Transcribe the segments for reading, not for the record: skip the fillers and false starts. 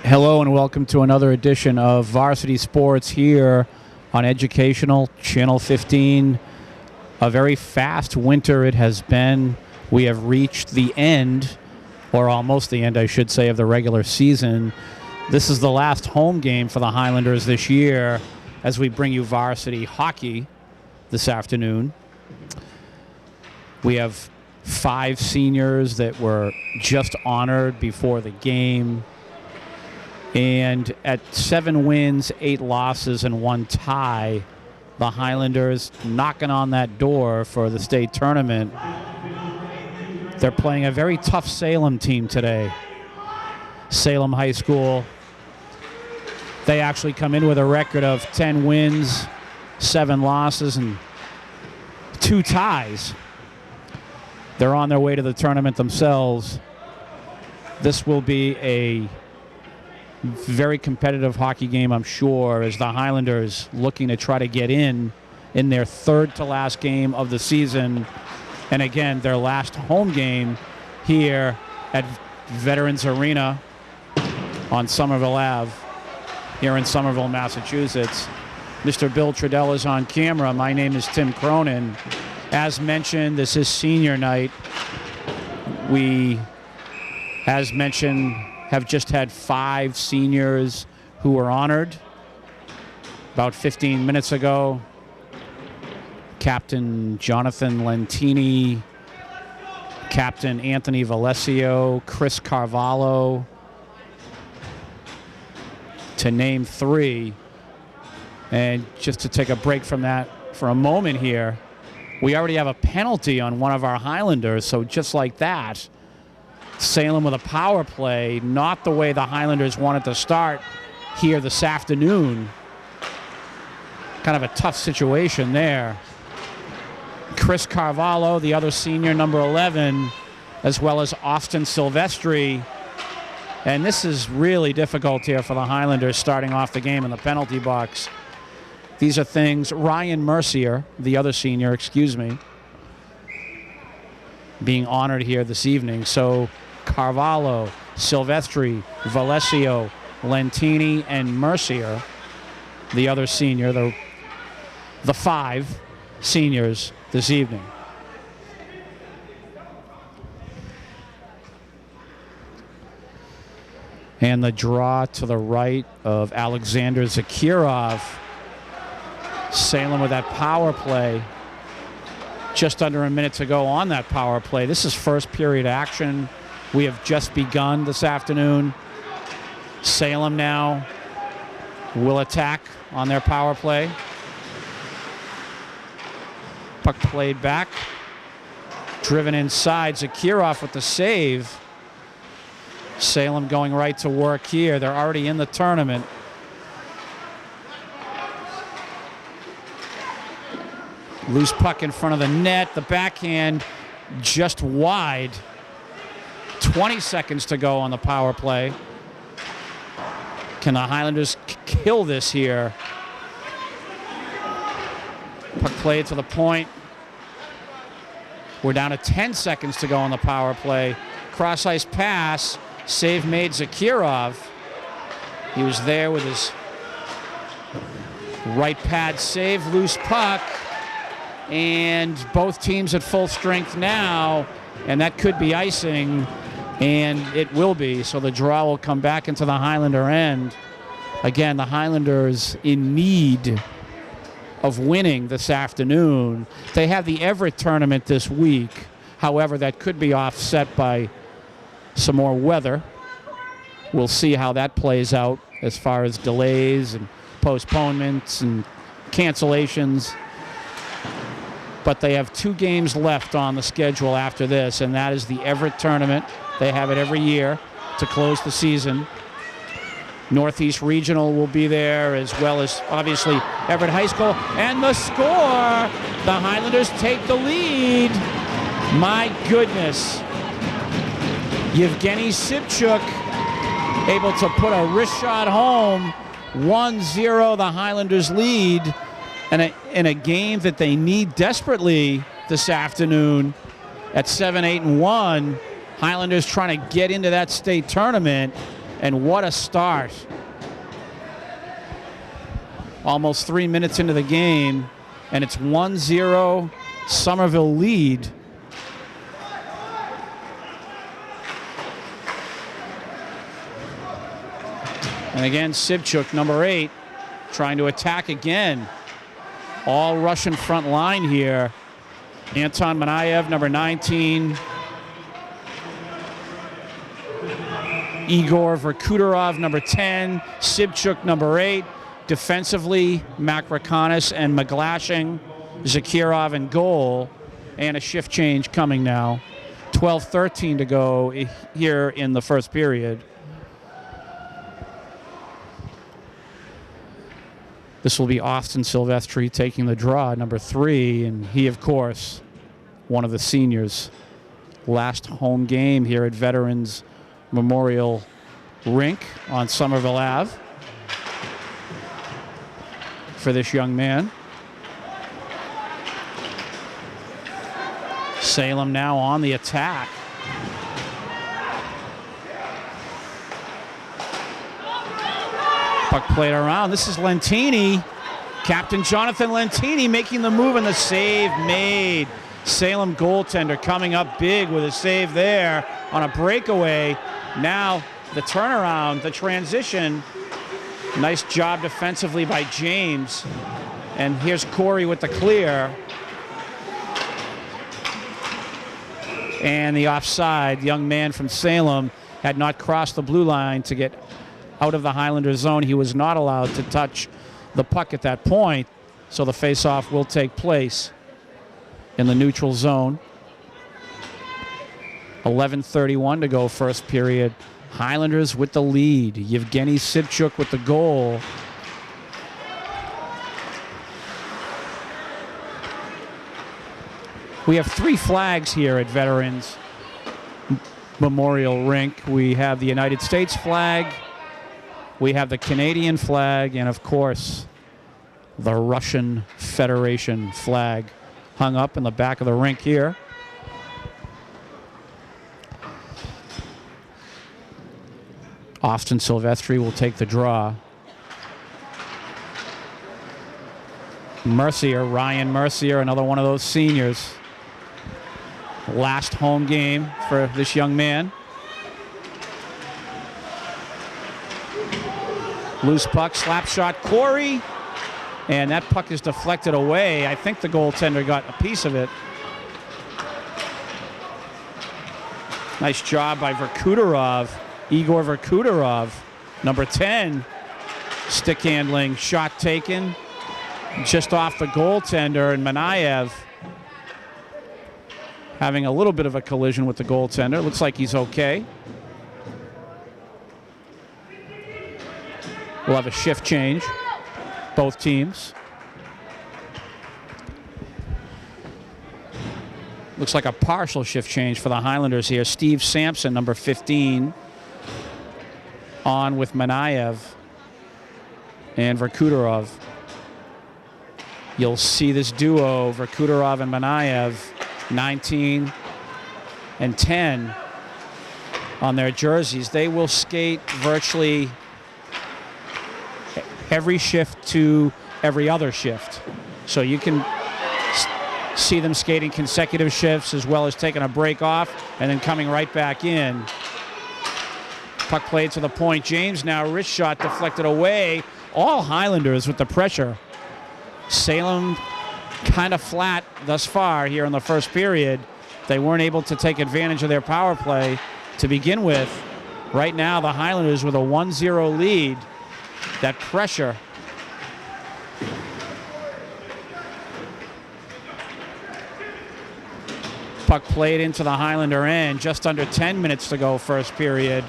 Hello and welcome to another edition of Varsity Sports here on Educational Channel 15. A very fast winter it has been. We have reached the end, or almost the end, I should say, of the regular season. This is the last home game for the Highlanders this year as we bring you Varsity Hockey this afternoon. We have 5 seniors that were just honored before the game. And at 7 wins, 8 losses, and 1 tie, the Highlanders knocking on that door for the state tournament. They're playing a very tough Salem team today. Salem High School. They actually come in with a record of 10 wins, 7 losses, and 2 ties. They're on their way to the tournament themselves. This will be a very competitive hockey game, I'm sure, as the Highlanders looking to try to get in their third to last game of the season. And again, their last home game here at Veterans Arena on Somerville Ave here in Somerville, Massachusetts. Mr. Bill Trudell is on camera. My name is Tim Cronin. As mentioned, this is senior night. We, as mentioned, have just had 5 seniors who were honored about 15 minutes ago. Captain Jonathan Lentini, Captain Anthony Valesio, Chris Carvalho, to name 3. And just to take a break from that for a moment here, we already have a penalty on one of our Highlanders, so just like that, Salem with a power play, not the way the Highlanders wanted to start here this afternoon. Kind of a tough situation there. Chris Carvalho, the other senior, number 11, as well as Austin Silvestri. And this is really difficult here for the Highlanders starting off the game in the penalty box. These are things, Ryan Mercier, the other senior, being honored here this evening. So Carvalho, Silvestri, Valesio, Lentini, and Mercier, the other senior, the 5 seniors this evening. And the draw to the right of Alexander Zakirov. Salem with that power play. Just under a minute to go on that power play. This is first period action. We have just begun this afternoon. Salem now will attack on their power play. Puck played back. Driven inside. Zakirov with the save. Salem going right to work here. They're already in the tournament. Loose puck in front of the net. The backhand just wide. 20 seconds to go on the power play. Can the Highlanders kill this here? Puck played to the point. We're down to 10 seconds to go on the power play. Cross-ice pass. Save made Zakirov. He was there with his right pad save. Loose puck. And both teams at full strength now. And that could be icing. And it will be. So the draw will come back into the Highlander end. Again, the Highlanders in need of winning this afternoon. They have the Everett tournament this week. However, that could be offset by some more weather. We'll see how that plays out as far as delays and postponements and cancellations. But they have 2 games left on the schedule after this, and that is the Everett tournament. They have it every year to close the season. Northeast Regional will be there, as well as, obviously, Everett High School. And the score! The Highlanders take the lead. My goodness. Yevgeny Sipchuk able to put a wrist shot home. 1-0, the Highlanders lead in a game that they need desperately this afternoon at 7-8-1. Highlanders trying to get into that state tournament. And what a start. Almost 3 minutes into the game, and it's 1-0 Somerville lead. And again, Sipchuk, number 8, trying to attack again. All Russian front line here. Anton Manayev, number 19. Igor Verkhutorov, number 10. Sipchuk, number 8. Defensively, Makrakanis and McGlashing. Zakirov in goal. And a shift change coming now. 12:13 to go here in the first period. This will be Austin Silvestri taking the draw, number 3. And he, of course, one of the seniors. Last home game here at Veterans Memorial Rink on Somerville Ave for this young man. Salem now on the attack. Puck played around. This is Lentini. Captain Jonathan Lentini making the move and the save made. Salem goaltender coming up big with a save there on a breakaway. Now the turnaround, the transition. Nice job defensively by James. And here's Corey with the clear. And the offside. Young man from Salem had not crossed the blue line to get out of the Highlander zone. He was not allowed to touch the puck at that point. So the faceoff will take place in the neutral zone. 11:31 to go, first period. Highlanders with the lead. Yevgeny Sipchuk with the goal. We have 3 flags here at Veterans Memorial Rink. We have the United States flag, we have the Canadian flag, and of course, the Russian Federation flag hung up in the back of the rink here. Austin Silvestri will take the draw. Mercier, Ryan Mercier, another one of those seniors. Last home game for this young man. Loose puck, slap shot, Corey. And that puck is deflected away. I think the goaltender got a piece of it. Nice job by Verkhutorov. Igor Verkhutorov, number 10. Stick handling, shot taken. Just off the goaltender, and Manayev having a little bit of a collision with the goaltender. Looks like he's okay. We'll have a shift change, both teams. Looks like a partial shift change for the Highlanders here. Steve Sampson, number 15, on with Manayev and Verkhutorov. You'll see this duo, Verkhutorov and Manayev, 19 and 10 on their jerseys. They will skate virtually every shift to every other shift. So you can see them skating consecutive shifts as well as taking a break off and then coming right back in. Puck played to the point. James now, wrist shot deflected away. All Highlanders with the pressure. Salem kind of flat thus far here in the first period. They weren't able to take advantage of their power play to begin with. Right now, the Highlanders with a 1-0 lead. That pressure. Puck played into the Highlander end. Just under 10 minutes to go first period.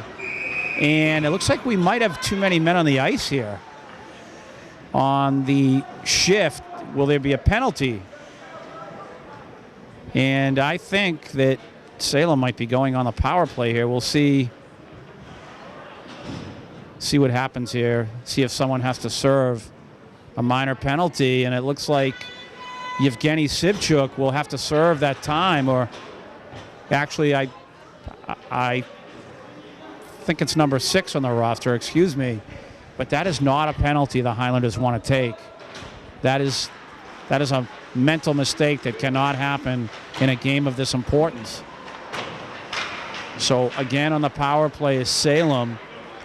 And it looks like we might have too many men on the ice here. On the shift, will there be a penalty? And I think that Salem might be going on the power play here. We'll see what happens here. See if someone has to serve a minor penalty. And it looks like Yevgeny Sivchuk will have to serve that time. Or actually, I think it's number 6 on the roster, excuse me. But that is not a penalty the Highlanders want to take. That is a mental mistake that cannot happen in a game of this importance. So again, on the power play is Salem.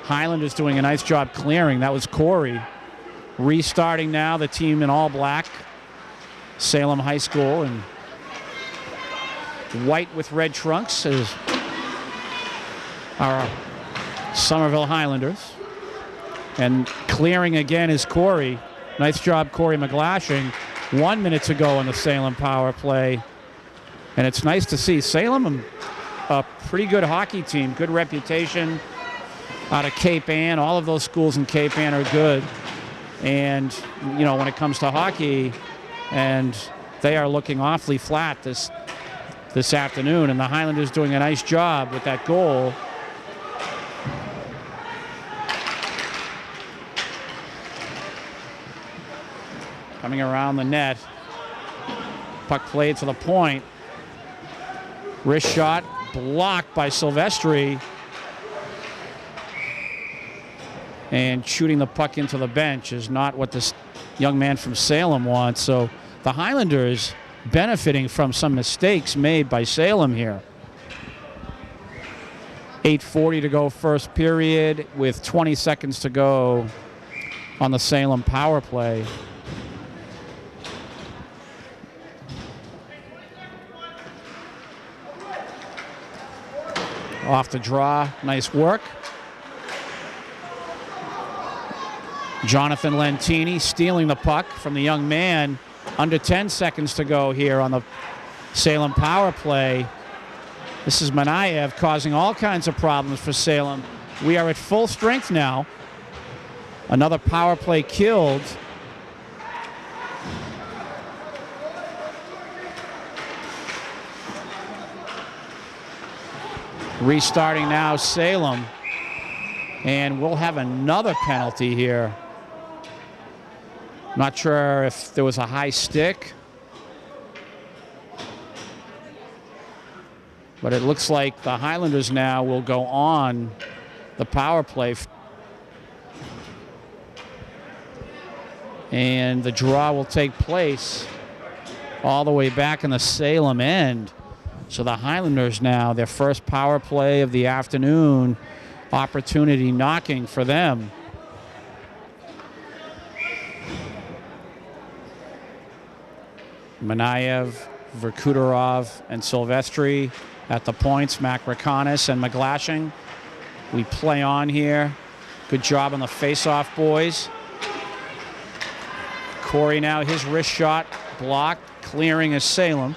Highlanders doing a nice job clearing. That was Corey. Restarting now, the team in all black. Salem High School, and white with red trunks is our Somerville Highlanders. And clearing again is Corey. Nice job, Corey McGlashing. 1 minute to go on the Salem power play. And it's nice to see Salem, a pretty good hockey team, good reputation out of Cape Ann. All of those schools in Cape Ann are good. And, you know, when it comes to hockey, and they are looking awfully flat this afternoon. And the Highlanders doing a nice job with that goal. Coming around the net. Puck played to the point. Wrist shot blocked by Silvestri. And shooting the puck into the bench is not what this young man from Salem wants. So the Highlanders benefiting from some mistakes made by Salem here. 8:40 to go first period with 20 seconds to go on the Salem power play. Off the draw, nice work. Jonathan Lentini stealing the puck from the young man. Under 10 seconds to go here on the Salem power play. This is Manayev causing all kinds of problems for Salem. We are at full strength now. Another power play killed. Restarting now, Salem. And we'll have another penalty here. Not sure if there was a high stick. But it looks like the Highlanders now will go on the power play. And the draw will take place all the way back in the Salem end. So the Highlanders now, their first power play of the afternoon, opportunity knocking for them. Manayev, Verkhutorov, and Silvestri at the points. Makrakanis and McGlashing. We play on here. Good job on the face-off, boys. Corey now, his wrist shot blocked, clearing is Salem.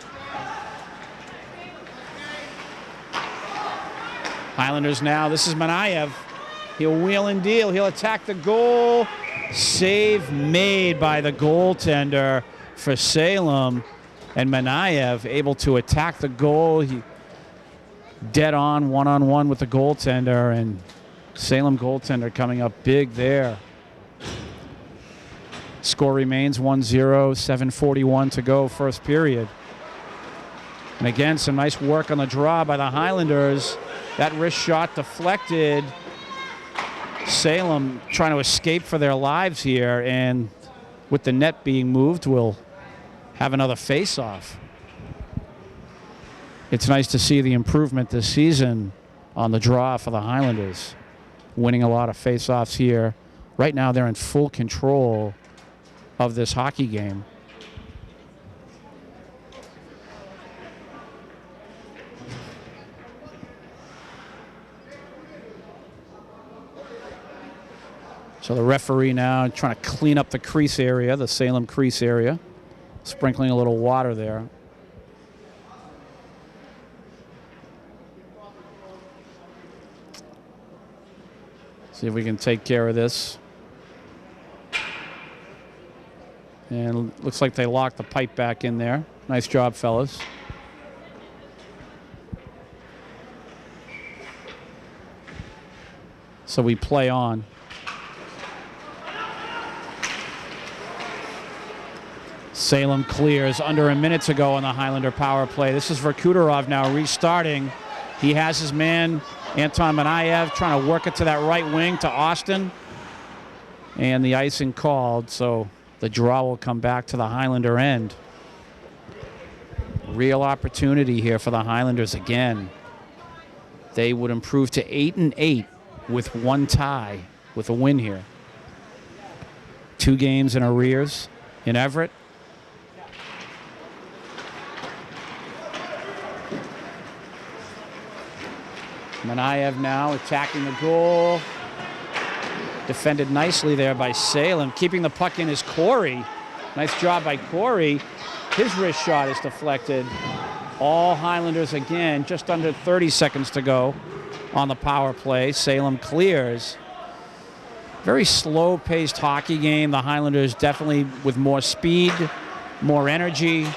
Highlanders now, this is Manayev. He'll wheel and deal, he'll attack the goal. Save made by the goaltender for Salem. And Manayev able to attack the goal. He dead on one-on-one with the goaltender, and Salem goaltender coming up big there. Score remains 1-0, 7:41 to go, first period. And again, some nice work on the draw by the Highlanders. That wrist shot deflected. Salem trying to escape for their lives here, and with the net being moved, we'll have another face-off. It's nice to see the improvement this season on the draw for the Highlanders, winning a lot of face-offs here. Right now, they're in full control of this hockey game. So the referee now trying to clean up the crease area, the Salem crease area, sprinkling a little water there. See if we can take care of this. And looks like they locked the pipe back in there. Nice job, fellas. So we play on. Salem clears under a minute to go on the Highlander power play. This is Verkuterov now restarting. He has his man, Anton Manayev, trying to work it to that right wing to Austin. And the icing called, so the draw will come back to the Highlander end. Real opportunity here for the Highlanders again. They would improve to 8-8 with one tie with a win here. 2 games in arrears in Everett. Manayev now attacking the goal. Defended nicely there by Salem. Keeping the puck in is Corey. Nice job by Corey. His wrist shot is deflected. All Highlanders again, just under 30 seconds to go on the power play. Salem clears. Very slow-paced hockey game. The Highlanders definitely with more speed, more energy.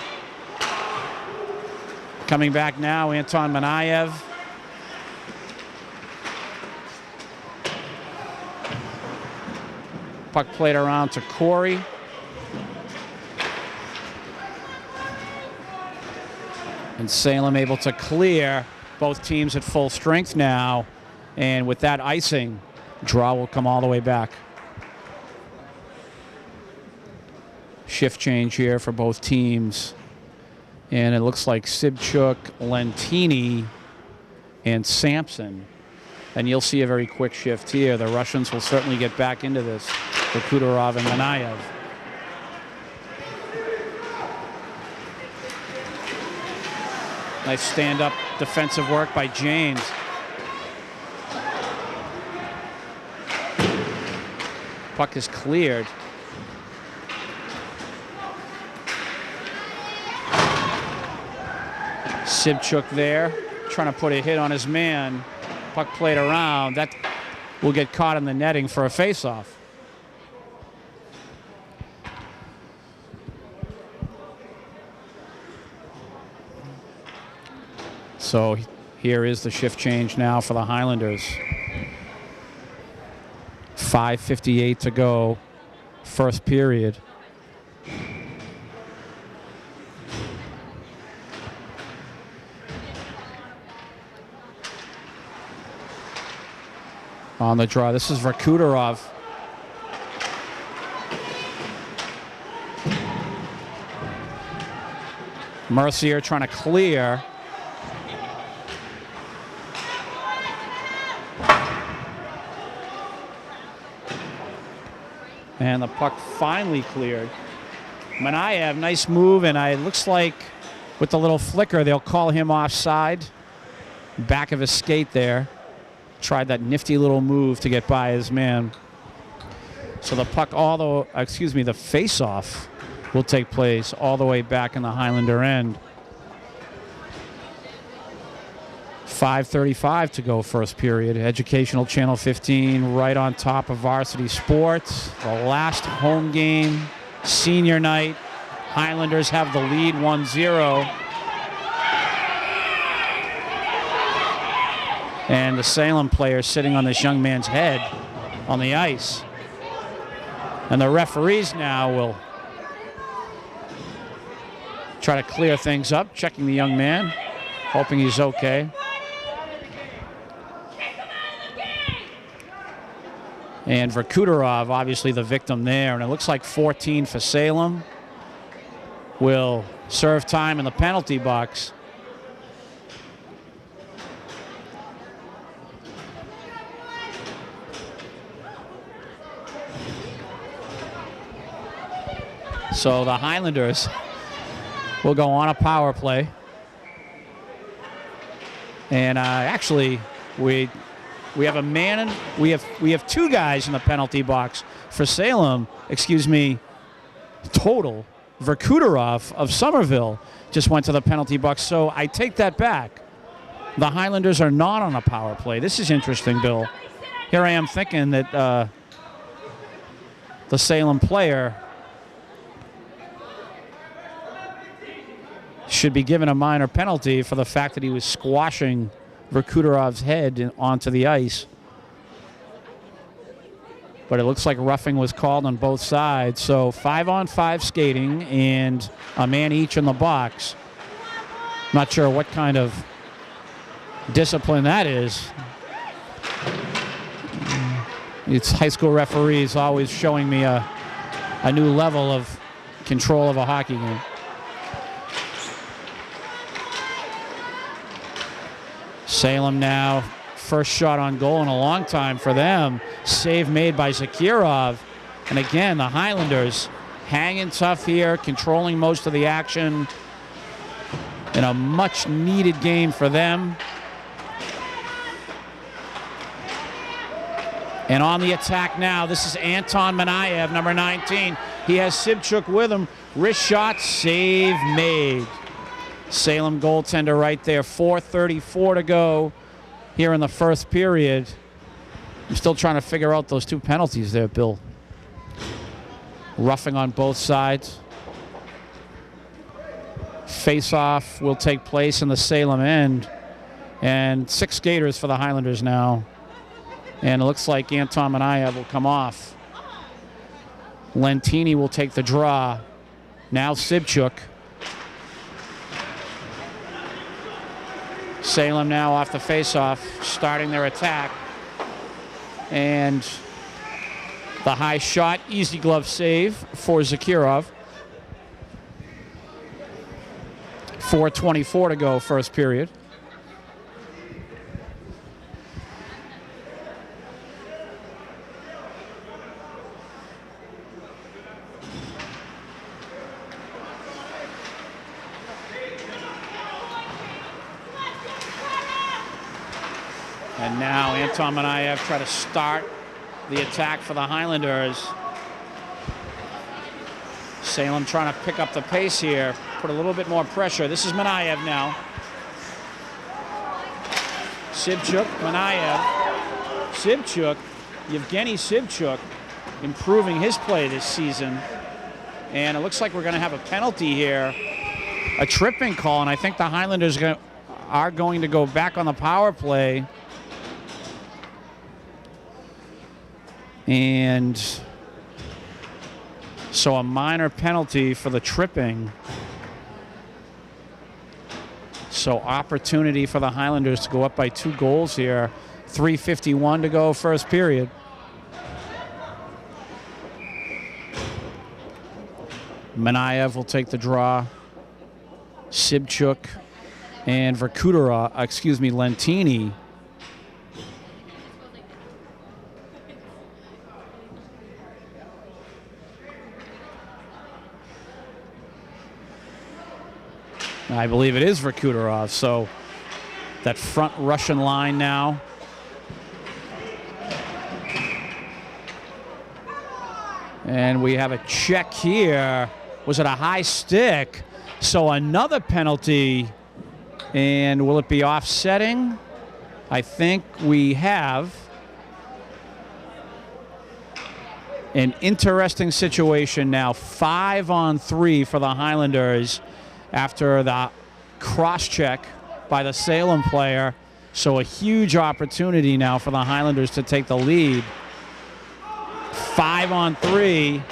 Coming back now, Anton Manayev. Puck played around to Corey. And Salem able to clear. Both teams at full strength now. And with that icing, draw will come all the way back. Shift change here for both teams. And it looks like Sibchuk, Lentini, and Sampson. And you'll see a very quick shift here. The Russians will certainly get back into this for Kuderov and Manayev. Nice stand-up defensive work by James. Puck is cleared. Sibchuk there, trying to put a hit on his man. Puck played around. That will get caught in the netting for a face-off. So here is the shift change now for the Highlanders. 5:58 to go, first period. On the draw, this is Verkuterov. Mercier trying to clear. And the puck finally cleared. Manayev, nice move, and it looks like with the little flicker, they'll call him offside. Back of his skate there. Tried that nifty little move to get by his man. So the puck, the face-off will take place all the way back in the Highlander end. 5:35 to go, first period. Educational Channel 15 right on top of Varsity Sports. The last home game, senior night, Highlanders have the lead 1-0. And the Salem player sitting on this young man's head on the ice. And the referees now will try to clear things up, checking the young man, hoping he's okay. And Verkuterov, obviously the victim there. And it looks like 14 for Salem will serve time in the penalty box. So the Highlanders will go on a power play. And actually, we have a man, and we have two guys in the penalty box for Salem. Excuse me, total. Verkuterov of Somerville just went to the penalty box. So I take that back. The Highlanders are not on a power play. This is interesting, Bill. Here I am thinking that the Salem player should be given a minor penalty for the fact that he was squashing Verkuterov's head onto the ice. But it looks like roughing was called on both sides. So 5-on-5 skating and a man each in the box. Not sure what kind of discipline that is. It's high school referees always showing me a new level of control of a hockey game. Salem now, first shot on goal in a long time for them. Save made by Zakirov. And again, the Highlanders hanging tough here, controlling most of the action in a much needed game for them. And on the attack now, this is Anton Manayev, number 19. He has Sibchuk with him. Wrist shot, save made. Salem goaltender right there. 4:34 to go here in the first period. I'm still trying to figure out those two penalties there, Bill. Roughing on both sides. Face-off will take place in the Salem end. And 6 skaters for the Highlanders now. And it looks like Anton Manayev will come off. Lentini will take the draw. Now Sibchuk. Salem now off the face-off, starting their attack. And the high shot, easy glove save for Zakirov. 4:24 to go, first period. And now Anton Manayev try to start the attack for the Highlanders. Salem trying to pick up the pace here, put a little bit more pressure. This is Manayev now. Sibchuk, Manayev. Sibchuk, Yevgeny Sibchuk, improving his play this season. And it looks like we're going to have a penalty here, a tripping call, and I think the Highlanders are going to go back on the power play. And so a minor penalty for the tripping. So opportunity for the Highlanders to go up by 2 goals here. 3:51 to go, first period. Manayev will take the draw. Sibchuk and Lentini. I believe it is Verkuterov. So that front Russian line now. And we have a check here. Was it a high stick? So another penalty. And will it be offsetting? I think we have An interesting situation now. 5-on-3 for the Highlanders after the cross-check by the Salem player. So a huge opportunity now for the Highlanders to take the lead. 5-on-3.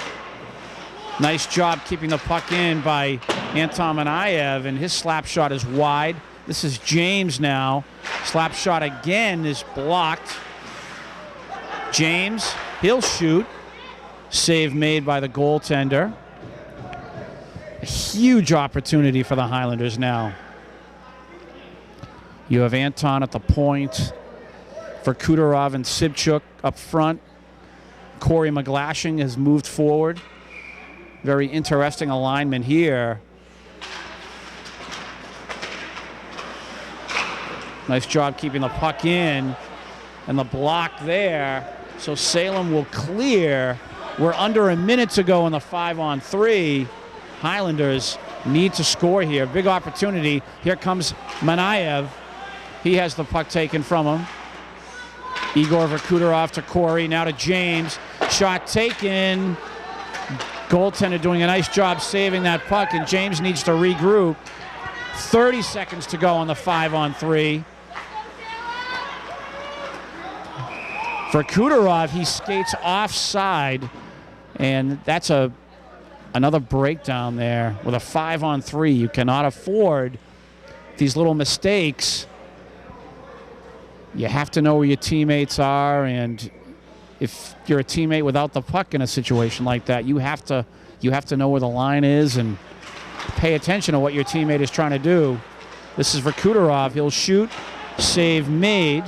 Nice job keeping the puck in by Anton Manayev, and his slap shot is wide. This is James now. Slap shot again is blocked. James, he'll shoot. Save made by the goaltender. A huge opportunity for the Highlanders now. You have Anton at the point for Kuderov and Sibchuk up front. Corey McGlashing has moved forward. Very interesting alignment here. Nice job keeping the puck in. And the block there. So Salem will clear. We're under a minute to go in the 5-on-3. Highlanders need to score here. Big opportunity. Here comes Manayev. He has the puck taken from him. Igor Kuderov to Corey. Now to James. Shot taken. Goaltender doing a nice job saving that puck, and James needs to regroup. 30 seconds to go on the 5-on-3. For Kuderov, he skates offside, and that's another breakdown there. With a 5-on-3, you cannot afford these little mistakes. You have to know where your teammates are, and if you're a teammate without the puck in a situation like that, you have to know where the line is and pay attention to what your teammate is trying to do. This is for Kuderov. He'll shoot. Save made.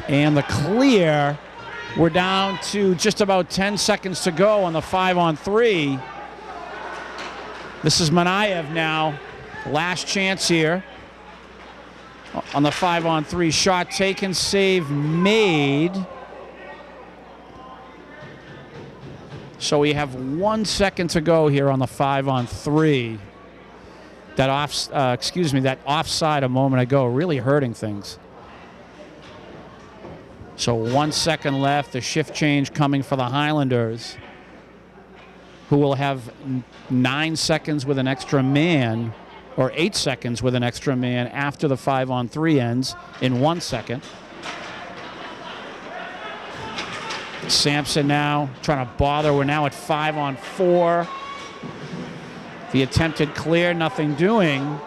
And the clear. We're down to just about 10 seconds to go on the 5-on-3. This is Manayev now. Last chance here. On the 5-on-3, shot taken, save made. So we have 1 second to go here on the 5-on-3. That offside a moment ago really hurting things. So 1 second left. The shift change coming for the Highlanders, who will have 9 seconds with an extra man. Or 8 seconds with an extra man after the 5-on-3 ends in 1 second. Sampson now trying to bother. We're now at 5-on-4. The attempted clear, nothing doing.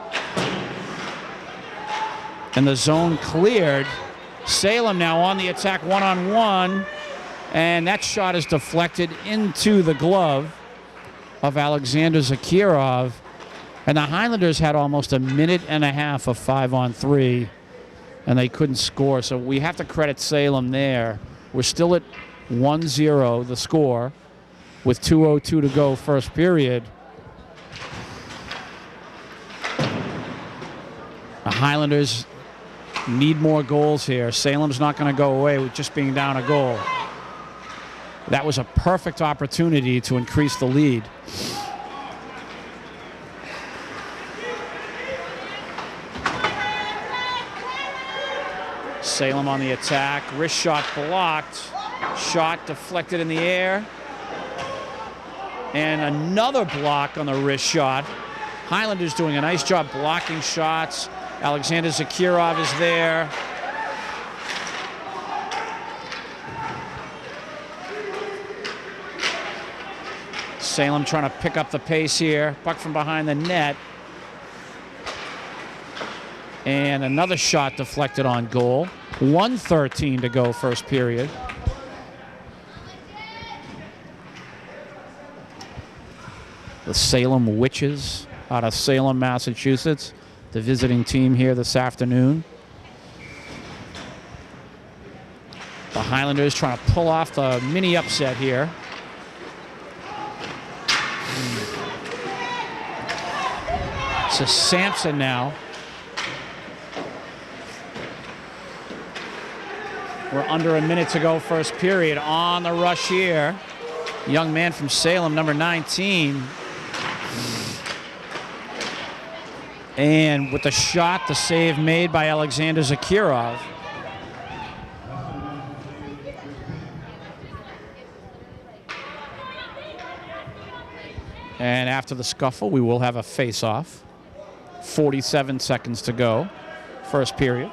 And the zone cleared. Salem now on the attack, 1-on-1. And that shot is deflected into the glove of Alexander Zakirov. And the Highlanders had almost a minute and a half of 5-on-3, and they couldn't score. So we have to credit Salem there. We're still at 1-0, the score, with 2:02 to go first period. The Highlanders need more goals here. Salem's not going to go away with just being down a goal. That was a perfect opportunity to increase the lead. Salem on the attack. Wrist shot blocked. Shot deflected in the air. And another block on the wrist shot. Highlanders doing a nice job blocking shots. Alexander Zakirov is there. Salem trying to pick up the pace here. Puck from behind the net. And another shot deflected on goal. 1:13 to go first period. The Salem Witches out of Salem, Massachusetts, the visiting team here this afternoon. The Highlanders trying to pull off the mini upset here. So Sampson now. We're under a minute to go first period. On the rush here, young man from Salem, number 19. And with the shot, the save made by Alexander Zakirov. And after the scuffle, we will have a face-off. 47 seconds to go, first period.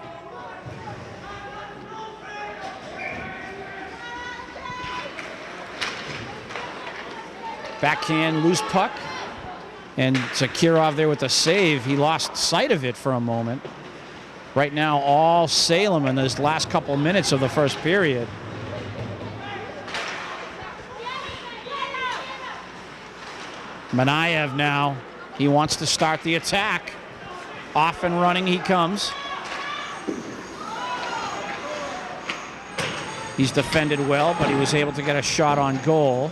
Backhand, loose puck. And Zakirov there with the save. He lost sight of it for a moment. Right now, all Salem in this last couple minutes of the first period. Manayev now, he wants to start the attack. Off and running he comes. He's defended well, but he was able to get a shot on goal.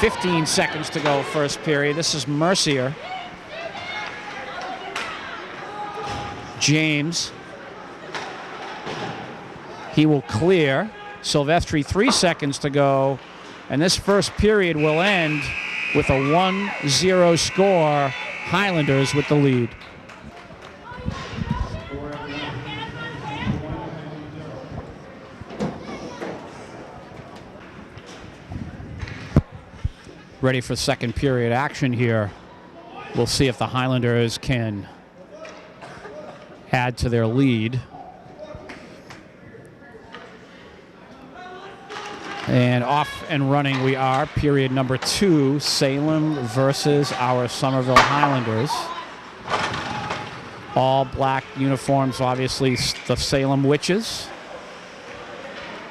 15 seconds to go, first period. This is Mercier. James. He will clear. Silvestri, 3 seconds to go. And this first period will end with a 1-0 score. Highlanders with the lead. Ready for second period action here. We'll see if the Highlanders can add to their lead. And off and running we are. Period number 2, Salem versus our Somerville Highlanders. All black uniforms, obviously the Salem Witches.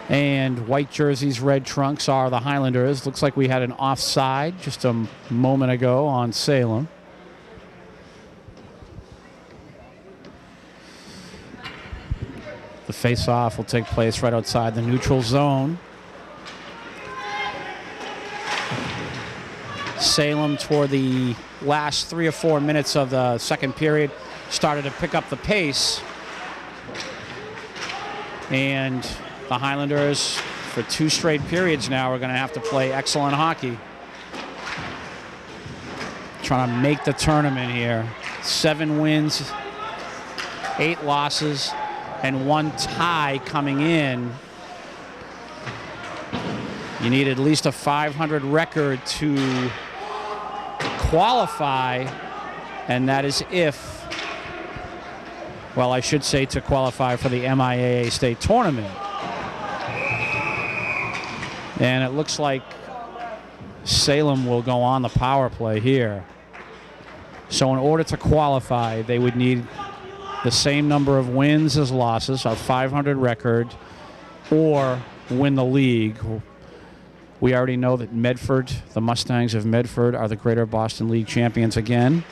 And white jerseys, red trunks are the Highlanders. Looks like we had an offside just a moment ago on Salem. The face-off will take place right outside the neutral zone. Salem, toward the last 3 or 4 minutes of the second period, started to pick up the pace. And the Highlanders, for 2 straight periods now, are going to have to play excellent hockey. Trying to make the tournament here. 7 wins, 8 losses, and 1 tie coming in. You need at least a 500 record to qualify, and that is if, well, I should say to qualify for the MIAA state tournament. And it looks like Salem will go on the power play here. So in order to qualify, they would need the same number of wins as losses, a 500 record, or win the league. We already know that Medford, the Mustangs of Medford, are the Greater Boston League champions again.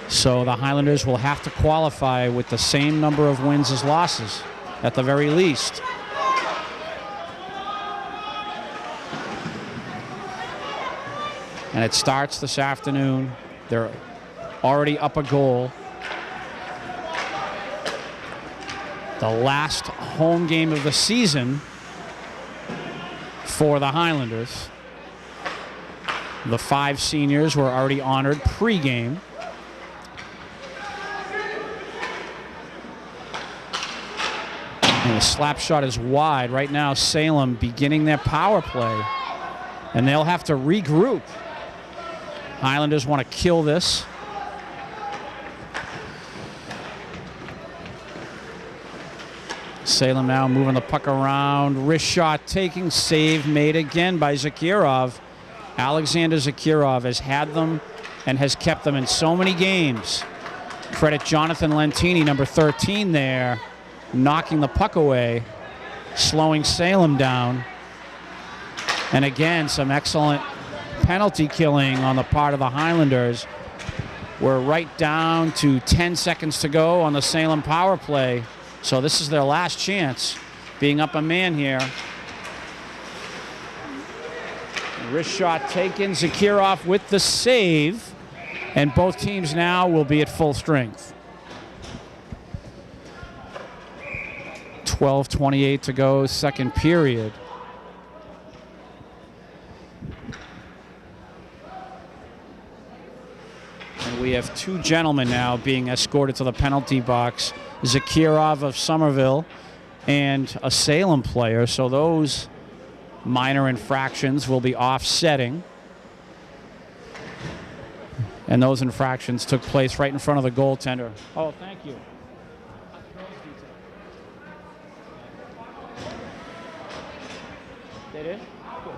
So the Highlanders will have to qualify with the same number of wins as losses, at the very least. And it starts this afternoon. They're already up a goal. The last home game of the season for the Highlanders. The 5 seniors were already honored pregame. And the slap shot is wide. Right now, Salem beginning their power play. And they'll have to regroup. Highlanders want to kill this. Salem now moving the puck around. Wrist shot taking, save made again by Zakirov. Alexander Zakirov has had them and has kept them in so many games. Credit Jonathan Lentini, number 13 there, knocking the puck away, slowing Salem down. And again, some excellent penalty killing on the part of the Highlanders. We're right down to 10 seconds to go on the Salem power play. So this is their last chance, being up a man here. Wrist shot taken, Zakirov with the save, and both teams now will be at full strength. 12:28 to go, second period. And we have 2 gentlemen now being escorted to the penalty box. Zakirov of Somerville and a Salem player. So those minor infractions will be offsetting. And those infractions took place right in front of the goaltender. Oh, thank you. They did? Good.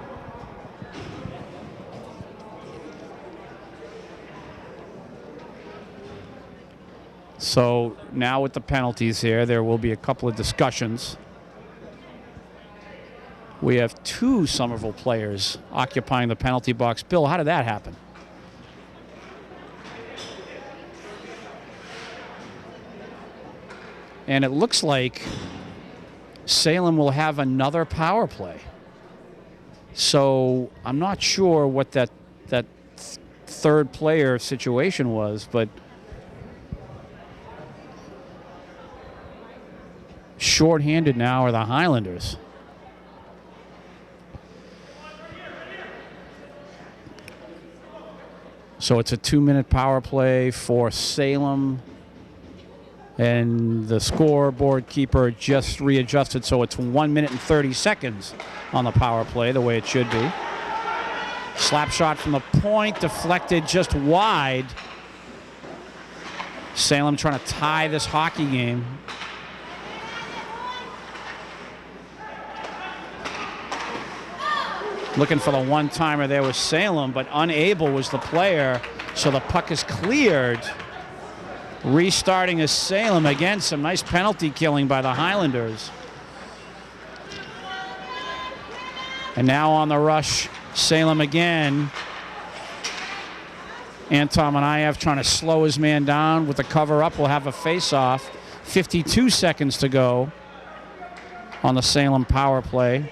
So now with the penalties here, there will be a couple of discussions. We have 2 Somerville players occupying the penalty box. Bill, how did that happen? And it looks like Salem will have another power play. So I'm not sure what that third player situation was, but shorthanded now are the Highlanders. So it's a 2-minute power play for Salem. And the scoreboard keeper just readjusted, so it's 1 minute and 30 seconds on the power play, the way it should be. Slap shot from the point, deflected just wide. Salem trying to tie this hockey game. Looking for the one-timer there was Salem, but unable was the player, so the puck is cleared. Restarting is Salem. Again, some nice penalty killing by the Highlanders. And now on the rush, Salem again. Anton Manayev trying to slow his man down with the cover up. We'll have a face-off. 52 seconds to go on the Salem power play.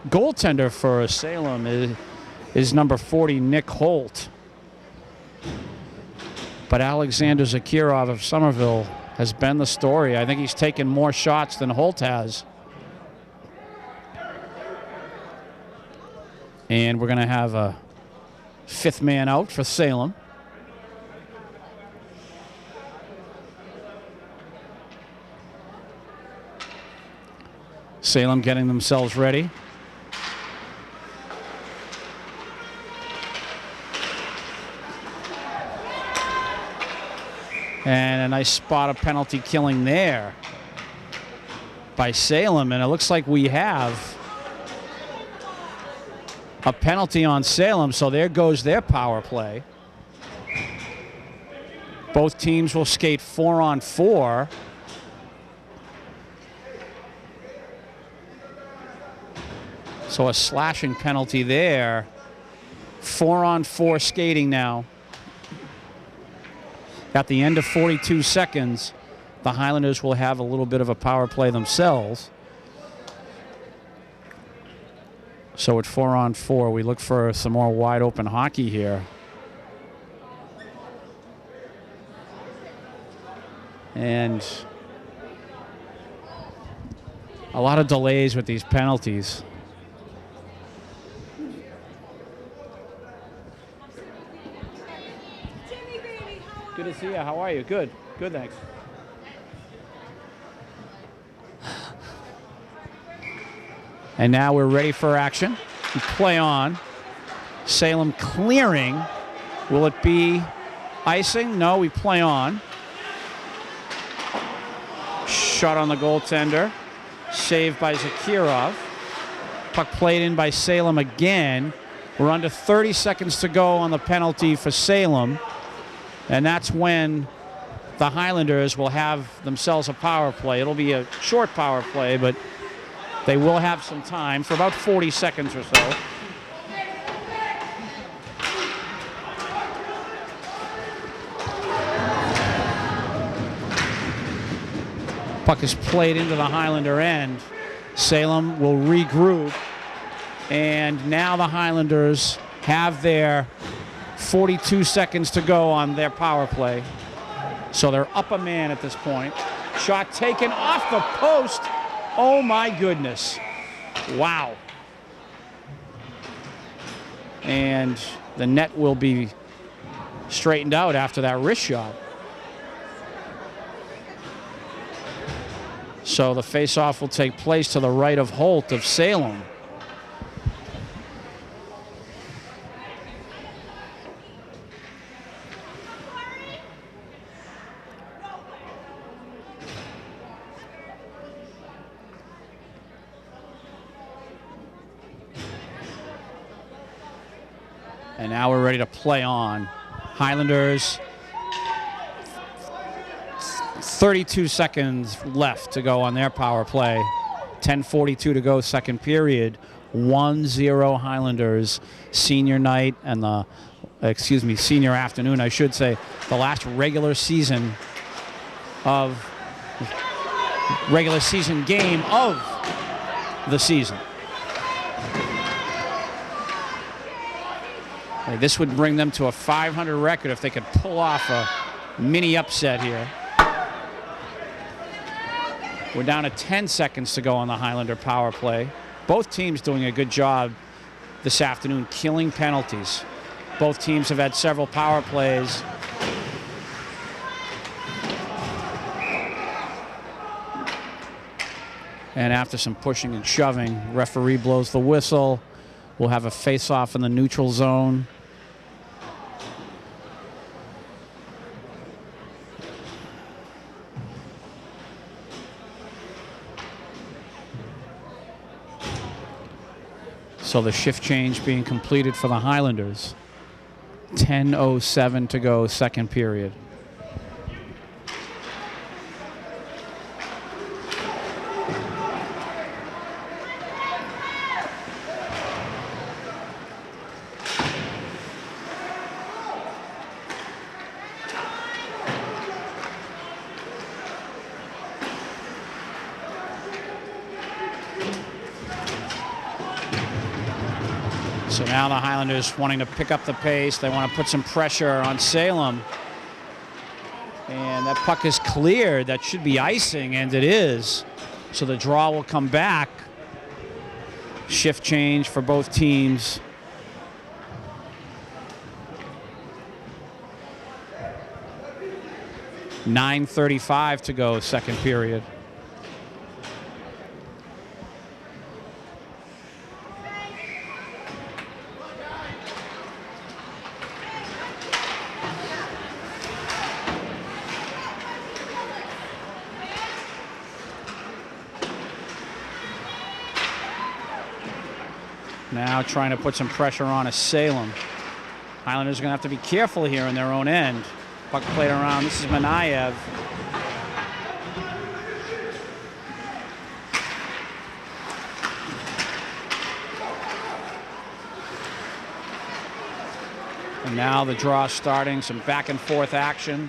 Goaltender for Salem is number 40, Nick Holt. But Alexander Zakirov of Somerville has been the story. I think he's taken more shots than Holt has. And we're going to have a 5th man out for Salem. Salem getting themselves ready. And a nice spot of penalty killing there by Salem. And it looks like we have a penalty on Salem, so there goes their power play. Both teams will skate 4-on-4. So a slashing penalty there. 4-on-4 skating now. At the end of 42 seconds, the Highlanders will have a little bit of a power play themselves. So at 4-on-4, we look for some more wide open hockey here. And a lot of delays with these penalties. Good to see you. How are you? Good. Good, thanks. And now we're ready for action. We play on. Salem clearing. Will it be icing? No, we play on. Shot on the goaltender. Saved by Zakirov. Puck played in by Salem again. We're under 30 seconds to go on the penalty for Salem. And that's when the Highlanders will have themselves a power play. It'll be a short power play, but they will have some time for about 40 seconds or so. Puck is played into the Highlander end. Salem will regroup. And now the Highlanders have their 42 seconds to go on their power play. So they're up a man at this point. Shot taken off the post. Oh my goodness. Wow. And the net will be straightened out after that wrist shot. So the face-off will take place to the right of Holt of Salem. And now we're ready to play on. Highlanders, 32 seconds left to go on their power play. 10:42 to go, second period. 1-0 Highlanders. Senior night and senior afternoon, I should say. The last regular season game of the season. This would bring them to a 500 record if they could pull off a mini upset here. We're down to 10 seconds to go on the Highlander power play. Both teams doing a good job this afternoon killing penalties. Both teams have had several power plays. And after some pushing and shoving, referee blows the whistle. We'll have a face-off in the neutral zone. So the shift change being completed for the Highlanders. 10:07 to go, second period. So now the Highlanders wanting to pick up the pace. They want to put some pressure on Salem. And that puck is cleared. That should be icing, and it is. So the draw will come back. Shift change for both teams. .9:35 to go, second period. Now trying to put some pressure on Salem. Highlanders are going to have to be careful here in their own end. Puck played around. This is Manayev. And now the draw starting. Some back and forth action.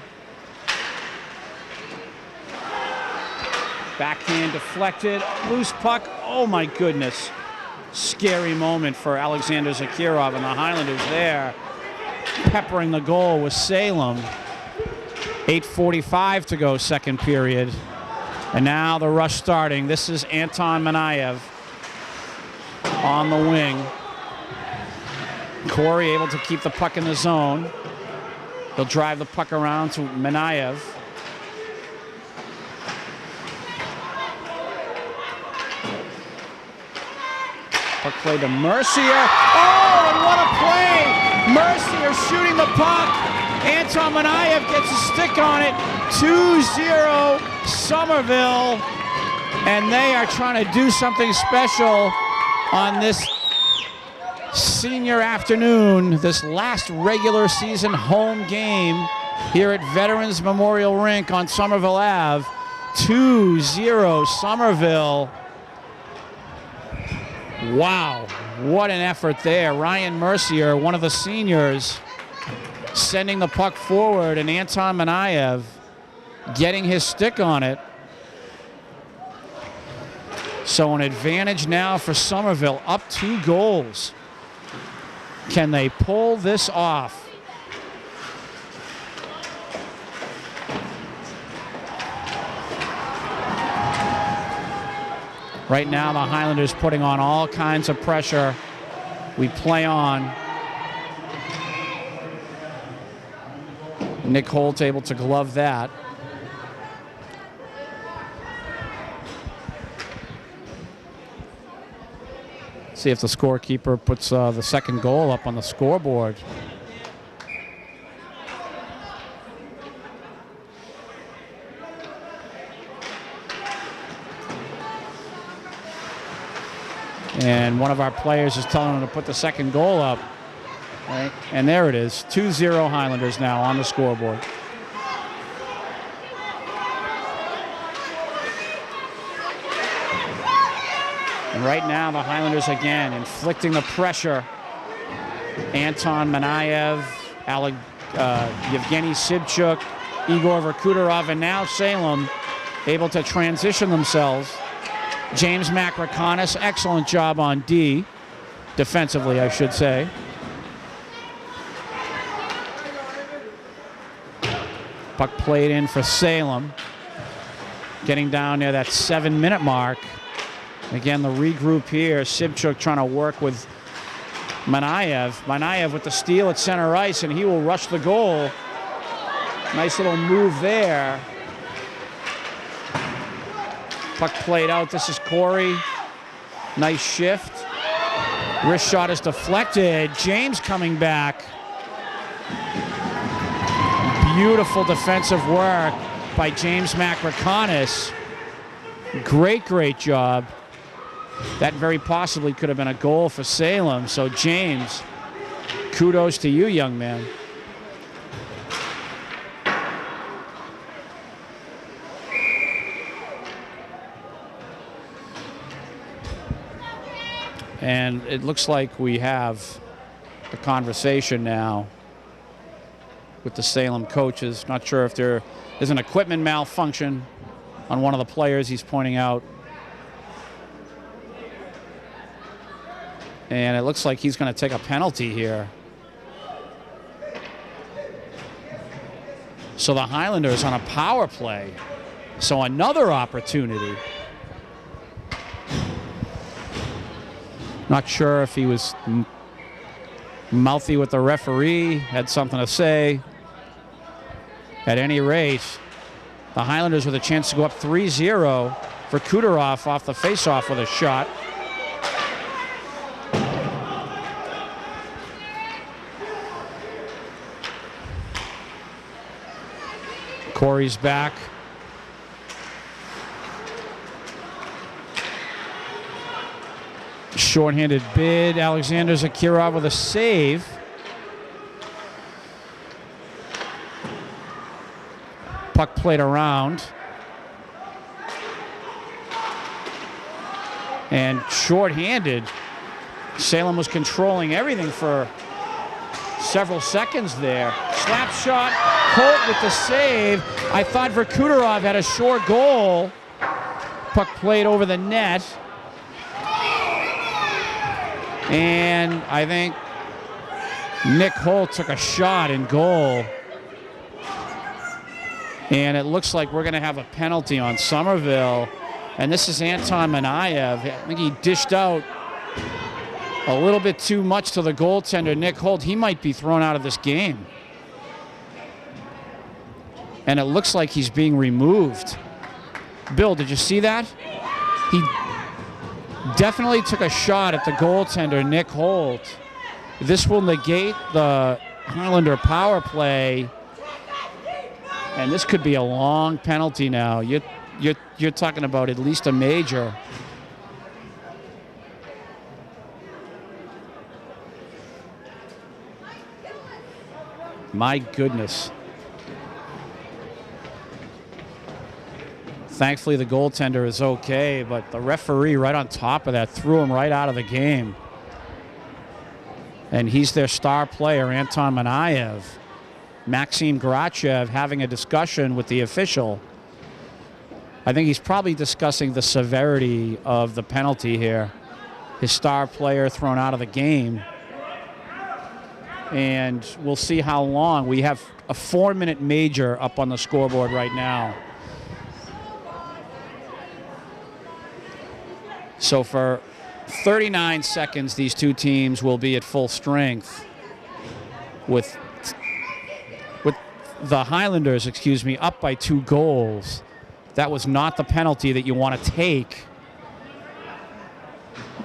Backhand deflected. Loose puck. Oh my goodness. Scary moment for Alexander Zakirov and the Highlanders there, peppering the goal with Salem. 8:45 to go, second period. And now the rush starting. This is Anton Manayev on the wing. Corey able to keep the puck in the zone. He'll drive the puck around to Manayev. Puck play to Mercier. Oh, and what a play! Mercier shooting the puck. Anton Manayev gets a stick on it. 2-0 Somerville. And they are trying to do something special on this senior afternoon, this last regular season home game here at Veterans Memorial Rink on Somerville Ave. 2-0 Somerville. Wow, what an effort there. Ryan Mercier, one of the seniors, sending the puck forward, and Anton Manayev getting his stick on it. So an advantage now for Somerville, up 2 goals. Can they pull this off? Right now, the Highlanders putting on all kinds of pressure. We play on. Nick Holt able to glove that. See if the scorekeeper puts the second goal up on the scoreboard. And one of our players is telling him to put the second goal up. Right? And there it is, 2-0 Highlanders now on the scoreboard. And right now, the Highlanders again inflicting the pressure. Anton Manayev, Yevgeny Sibchuk, Igor Verkhutorov, and now Salem able to transition themselves. James Makrakanis, excellent job on D, defensively, I should say. Puck played in for Salem. Getting down near that 7-minute mark. Again, the regroup here. Sibchuk trying to work with Manayev. Manayev with the steal at center ice, and he will rush the goal. Nice little move there. Puck played out. This is Corey. Nice shift. Wrist shot is deflected. James coming back. Beautiful defensive work by James Makrakanis. Great job. That very possibly could have been a goal for Salem. So James, kudos to you, young man. And it looks like we have a conversation now with the Salem coaches. Not sure if there is an equipment malfunction on one of the players he's pointing out. And it looks like he's going to take a penalty here. So the Highlanders on a power play. So another opportunity. Not sure if he was mouthy with the referee, had something to say. At any rate, the Highlanders with a chance to go up 3-0 for Kuderov off the faceoff with a shot. Corey's back. Short-handed bid. Alexander Zakirov with a save. Puck played around. And short-handed. Salem was controlling everything for several seconds there. Slap shot. Holt with the save. I thought Verkhutorov had a short goal. Puck played over the net. And I think Nick Holt took a shot in goal. And it looks like we're going to have a penalty on Somerville. And this is Anton Manayev. I think he dished out a little bit too much to the goaltender, Nick Holt. He might be thrown out of this game. And it looks like he's being removed. Bill, did you see that? He definitely took a shot at the goaltender, Nick Holt. This will negate the Highlander power play. And this could be a long penalty now. You're talking about at least a major. My goodness. Thankfully, the goaltender is okay, but the referee right on top of that threw him right out of the game. And he's their star player, Anton Manayev. Maxim Garachev having a discussion with the official. I think he's probably discussing the severity of the penalty here. His star player thrown out of the game. And we'll see how long. We have a 4-minute major up on the scoreboard right now. So for 39 seconds, these two teams will be at full strength with the Highlanders, up by 2 goals. That was not the penalty that you want to take.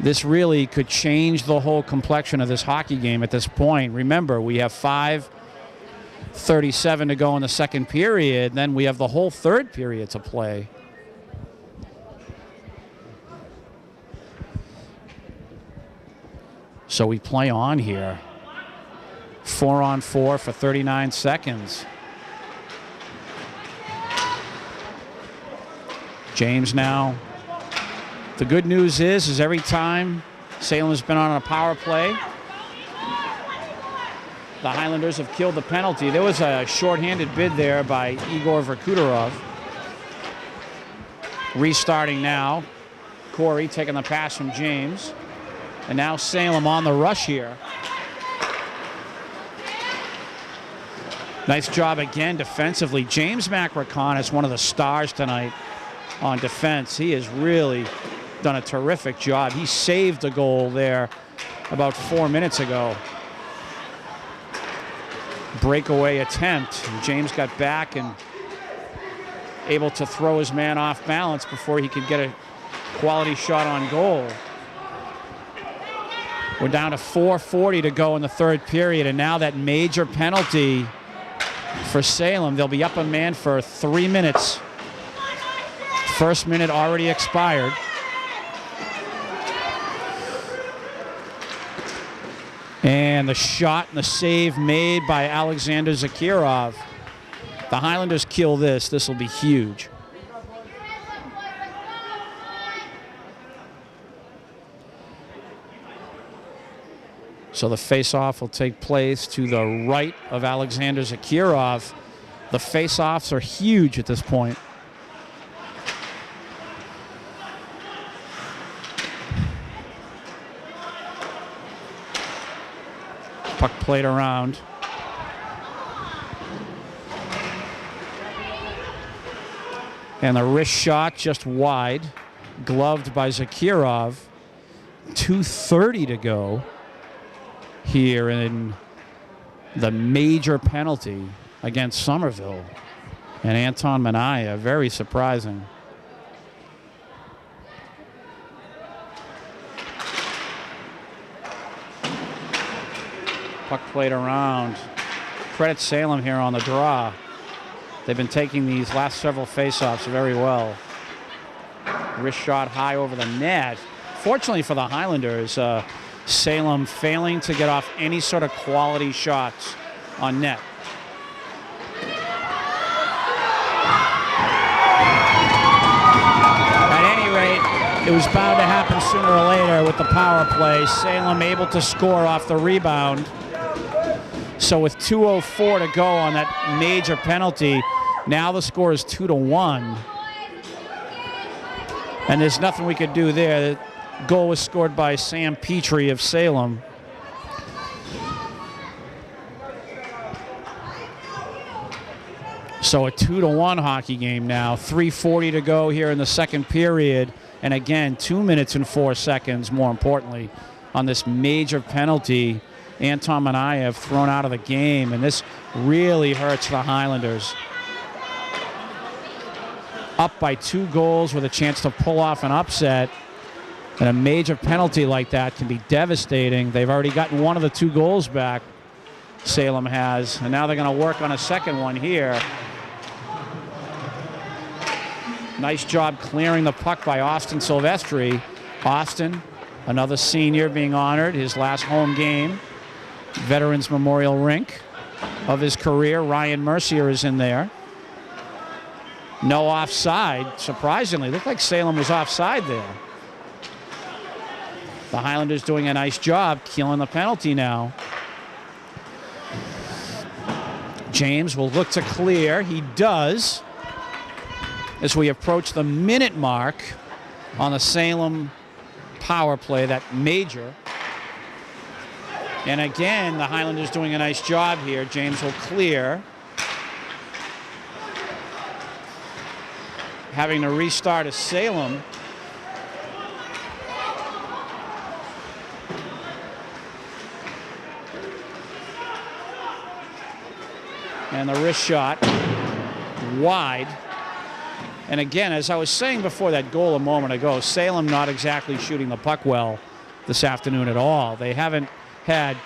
This really could change the whole complexion of this hockey game at this point. Remember, we have 5:37 to go in the second period. Then we have the whole third period to play. So we play on here. 4-on-4 for 39 seconds. James now. The good news is every time Salem's been on a power play, the Highlanders have killed the penalty. There was a shorthanded bid there by Igor Verkudorov. Restarting now. Corey taking the pass from James. And now Salem on the rush here. Nice job again defensively. James McRacon is one of the stars tonight on defense. He has really done a terrific job. He saved a goal there about 4 minutes ago. Breakaway attempt. And James got back and able to throw his man off balance before he could get a quality shot on goal. We're down to 4:40 to go in the third period, and now that major penalty for Salem. They'll be up a man for 3 minutes. First minute already expired. And the shot and the save made by Alexander Zakirov. The Highlanders kill this. This will be huge. So the face-off will take place to the right of Alexander Zakirov. The face-offs are huge at this point. Puck played around. And the wrist shot just wide, gloved by Zakirov. 2:30 to go here in the major penalty against Somerville. And Anton Minaya, very surprising. Puck played around. Credit Salem here on the draw. They've been taking these last several faceoffs very well. Wrist shot high over the net. Fortunately for the Highlanders, Salem failing to get off any sort of quality shots on net. At any rate, it was bound to happen sooner or later with the power play. Salem able to score off the rebound. So with 2:04 to go on that major penalty, now the score is 2-1. And there's nothing we could do there. The goal was scored by Sam Petrie of Salem. So a 2-1 hockey game now. 3:40 to go here in the second period. And again, 2 minutes and 4 seconds, more importantly, on this major penalty. Anton Manayev thrown out of the game, and this really hurts the Highlanders. Up by 2 goals with a chance to pull off an upset, and a major penalty like that can be devastating. They've already gotten one of the 2 goals back, Salem has, and now they're going to work on a second one here. Nice job clearing the puck by Austin Silvestri. Austin, another senior being honored, his last home game. Veterans Memorial Rink of his career. Ryan Mercier is in there. No offside, surprisingly. Looked like Salem was offside there. The Highlanders doing a nice job killing the penalty now. James will look to clear. He does. As we approach the minute mark on the Salem power play, that major. And again, the Highlanders doing a nice job here. James will clear. Having to restart a Salem. And the wrist shot wide. And again, as I was saying before that goal a moment ago, Salem not exactly shooting the puck well this afternoon at all. They haven't had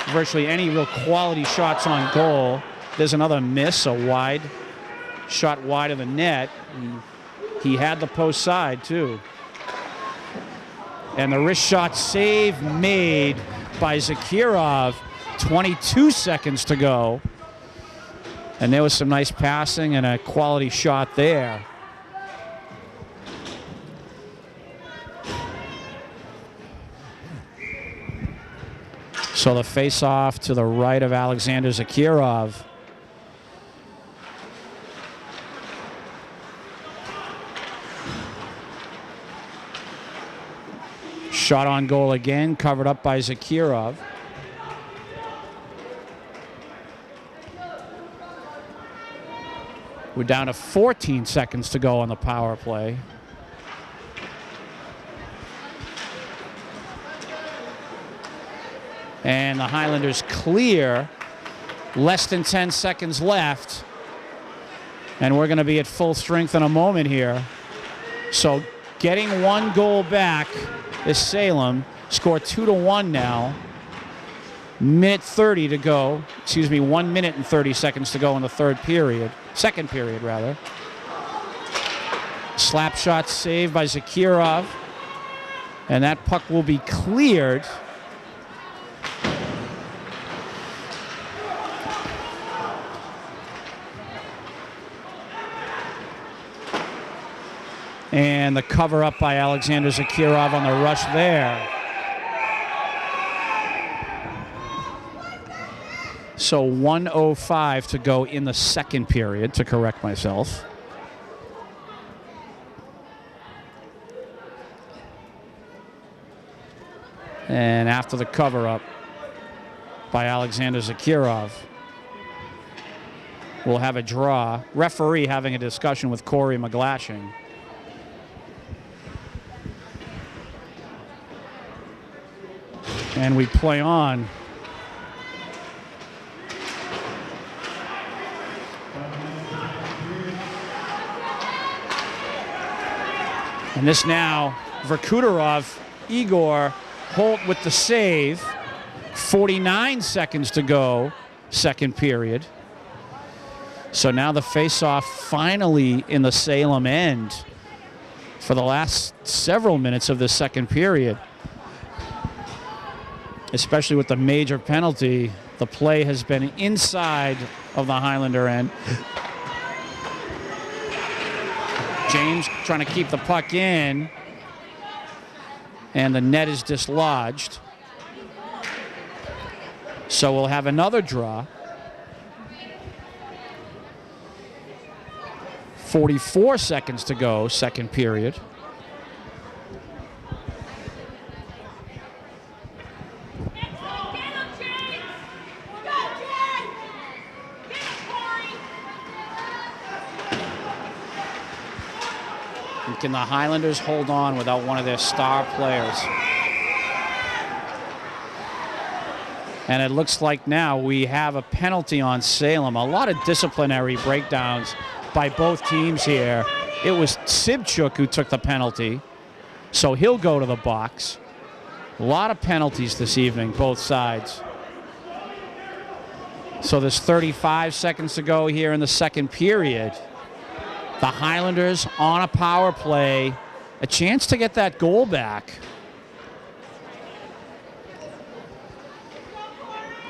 virtually any real quality shots on goal. There's another miss, a wide shot wide of the net. And he had the post side too. And the wrist shot save made by Zakirov 22 seconds to go. And there was some nice passing and a quality shot there. So the face-off to the right of Alexander Zakirov. Shot on goal again, covered up by Zakirov. We're down to 14 seconds to go on the power play. And the Highlanders clear. Less than 10 seconds left. And we're going to be at full strength in a moment here. So getting one goal back is Salem. Score 2-1 now. Minute 30 to go. 1 minute and 30 seconds to go in the second period rather. Slap shot saved by Zakirov. And that puck will be cleared. And the cover up by Alexander Zakirov on the rush there. So 1:05 to go in the second period, to correct myself. And after the cover up by Alexander Zakirov, we'll have a draw. Referee having a discussion with Corey McGlashing. And we play on. And this now, Verkuterov, Igor, Holt with the save. 49 seconds to go, second period. So now the face-off finally in the Salem end for the last several minutes of the second period. Especially with the major penalty, the play has been inside of the Highlander end. James trying to keep the puck in, and the net is dislodged. So we'll have another draw. 44 seconds to go, second period. Can the Highlanders hold on without one of their star players? And it looks like now we have a penalty on Salem. A lot of disciplinary breakdowns by both teams here. It was Sibchuk who took the penalty, so he'll go to the box. A lot of penalties this evening, both sides. So there's 35 seconds to go here in the second period. The Highlanders on a power play, a chance to get that goal back.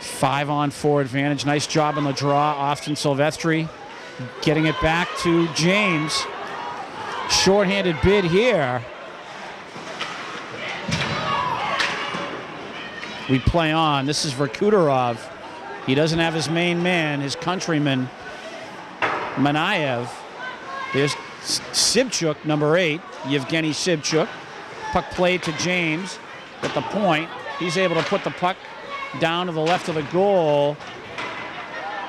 5-on-4 advantage. Nice job on the draw. Austin Silvestri getting it back to James. Shorthanded bid here. We play on. This is Verkuterov. He doesn't have his main man, his countryman, Manayev. There's Sibchuk, number 8, Yevgeny Sibchuk. Puck played to James at the point. He's able to put the puck down to the left of the goal.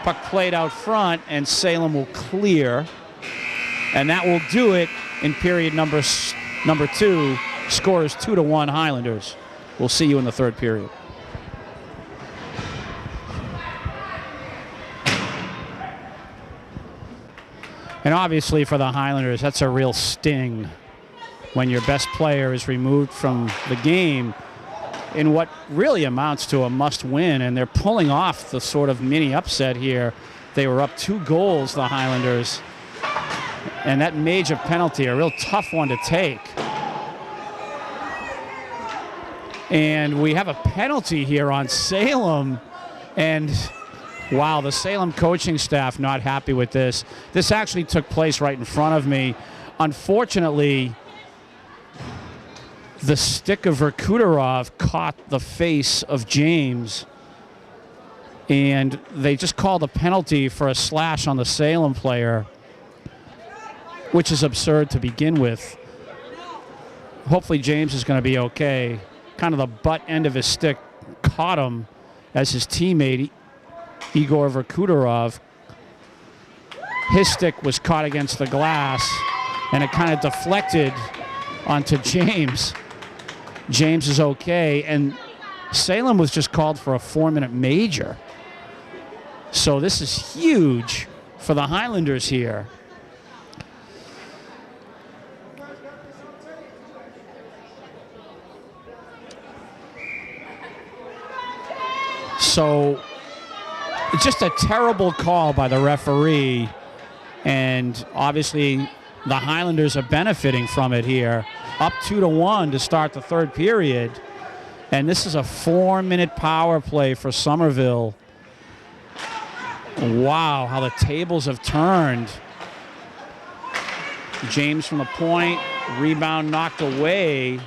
Puck played out front, and Salem will clear. And that will do it in period number 2. Score is 2-1 Highlanders. We'll see you in the third period. And obviously for the Highlanders, that's a real sting when your best player is removed from the game in what really amounts to a must-win, and they're pulling off the sort of mini upset here. They were up 2 goals, the Highlanders, and that major penalty, a real tough one to take. And we have a penalty here on Salem And wow, the Salem coaching staff not happy with this. This actually took place right in front of me. Unfortunately, the stick of Verkuterov caught the face of James, and they just called a penalty for a slash on the Salem player, which is absurd to begin with. Hopefully James is going to be okay. Kind of the butt end of his stick caught him as his teammate, Igor Verkuterov. His stick was caught against the glass, and it kind of deflected onto James. James is okay, and Salem was just called for a 4-minute major. So this is huge for the Highlanders here. So just a terrible call by the referee, and obviously the Highlanders are benefiting from it here. Up 2-1 to start the third period, and this is a 4-minute power play for Somerville. Wow, how the tables have turned. James from the point, rebound knocked away.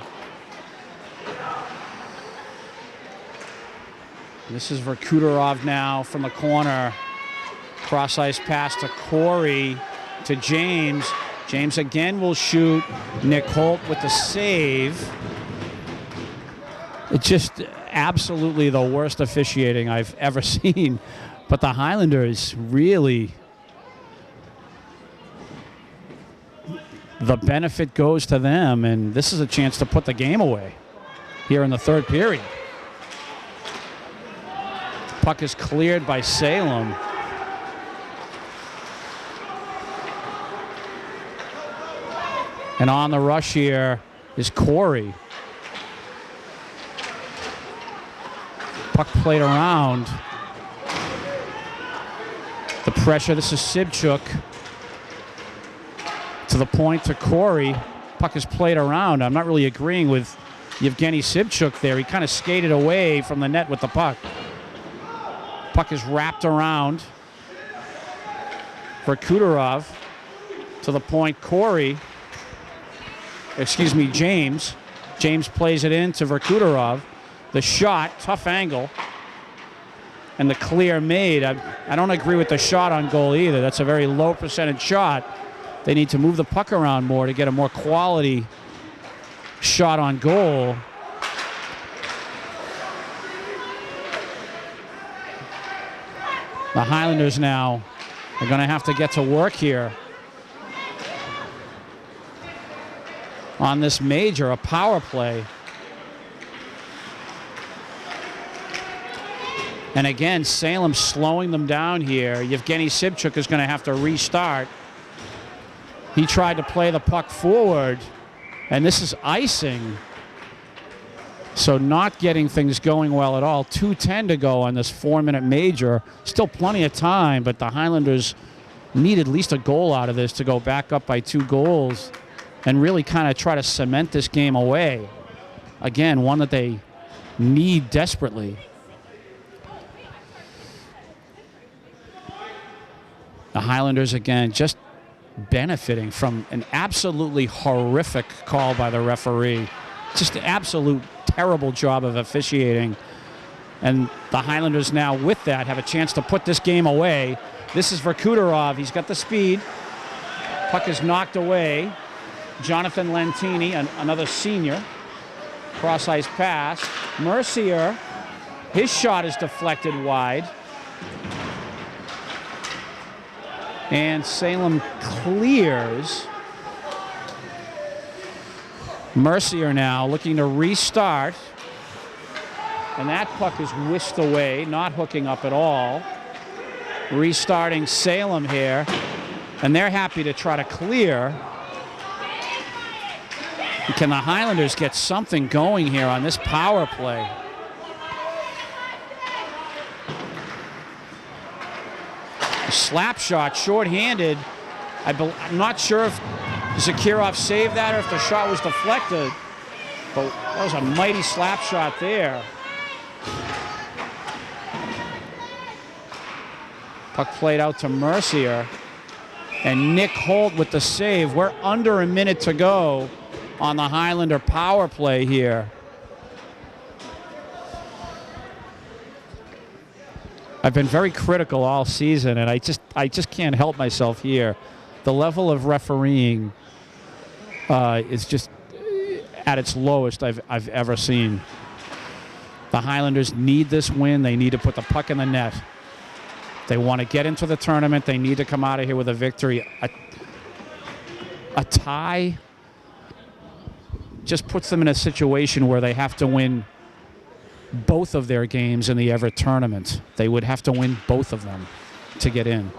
This is Verkuterov now from the corner. Cross-ice pass to Corey, to James. James again will shoot. Nick Holt with the save. It's just absolutely the worst officiating I've ever seen. But the Highlanders really, the benefit goes to them, and this is a chance to put the game away here in the third period. Puck is cleared by Salem. And on the rush here is Corey. Puck played around. The pressure, this is Sibchuk. To the point to Corey. Puck is played around. I'm not really agreeing with Yevgeny Sibchuk there. He kind of skated away from the net with the puck. Puck is wrapped around. Verkuterov to the point, Corey. Excuse me, James. James plays it in to Verkuterov. The shot, tough angle. And the clear made. I don't agree with the shot on goal either. That's a very low percentage shot. They need to move the puck around more to get a more quality shot on goal. The Highlanders now are going to have to get to work here on this major, a power play. And again, Salem slowing them down here. Yevgeny Sibchuk is going to have to restart. He tried to play the puck forward, and this is icing. So not getting things going well at all. 2:10 to go on this 4-minute major. Still plenty of time, but the Highlanders need at least a goal out of this to go back up by 2 goals and really kind of try to cement this game away. Again, one that they need desperately. The Highlanders, again, just benefiting from an absolutely horrific call by the referee. Just an absolute terrible job of officiating. And the Highlanders now, with that, have a chance to put this game away. This is Verkuterov. He's got the speed. Puck is knocked away. Jonathan Lentini, another senior. Cross-ice pass. Mercier. His shot is deflected wide. And Salem clears. Mercier now looking to restart. And that puck is whisked away, not hooking up at all. Restarting Salem here. And they're happy to try to clear. Can the Highlanders get something going here on this power play? A slap shot, short-handed. I'm not sure if Zakirov saved that or if the shot was deflected. But that was a mighty slap shot there. Puck played out to Mercier. And Nick Holt with the save. We're under a minute to go on the Highlander power play here. I've been very critical all season, and I just can't help myself here. The level of refereeing is just at its lowest I've ever seen. The Highlanders need this win. They need to put the puck in the net. They want to get into the tournament. They need to come out of here with a victory. A tie just puts them in a situation where they have to win both of their games in the Everett tournament. They would have to win both of them to get in.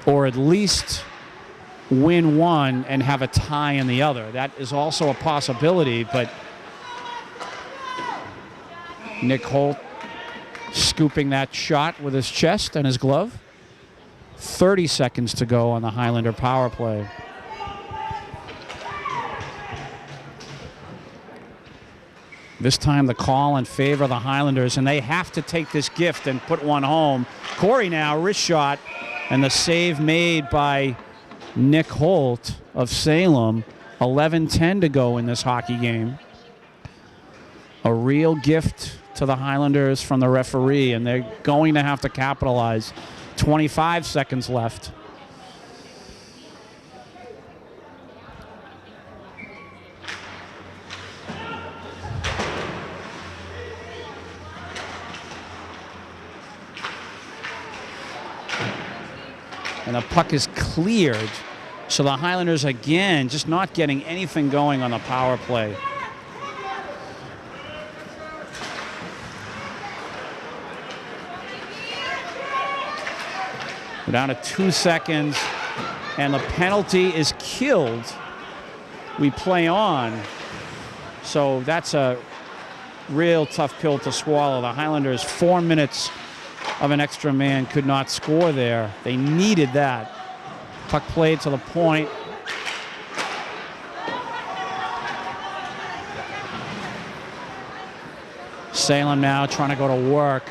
Or at least win one and have a tie in the other. That is also a possibility, but Nick Holt scooping that shot with his chest and his glove. 30 seconds to go on the Highlander power play. This time the call in favor of the Highlanders, and they have to take this gift and put one home. Corey now, wrist shot, and the save made by Nick Holt of Salem. 11:10 to go in this hockey game. A real gift to the Highlanders from the referee, and they're going to have to capitalize. 25 seconds left. And the puck is cleared. So the Highlanders, again, just not getting anything going on the power play. We're down to 2 seconds, and the penalty is killed. We play on. So that's a real tough pill to swallow. The Highlanders, 4 minutes of an extra man, could not score there. They needed that. Puck played to the point. Salem now trying to go to work.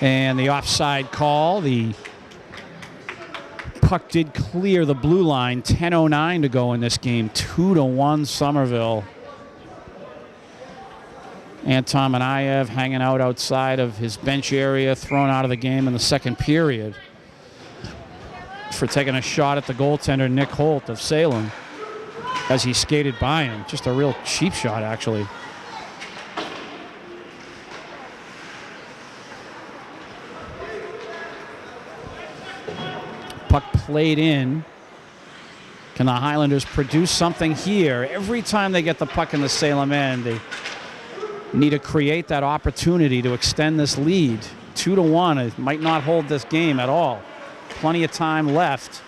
And the offside call. The puck did clear the blue line. 10:09 to go in this game. 2-1 Somerville. Anton Manayev hanging out outside of his bench area, thrown out of the game in the second period for taking a shot at the goaltender Nick Holt of Salem as he skated by him. Just a real cheap shot, actually. Puck played in. Can the Highlanders produce something here? Every time they get the puck in the Salem end, they need to create that opportunity to extend this lead. 2-1. It might not hold this game at all. Plenty of time left.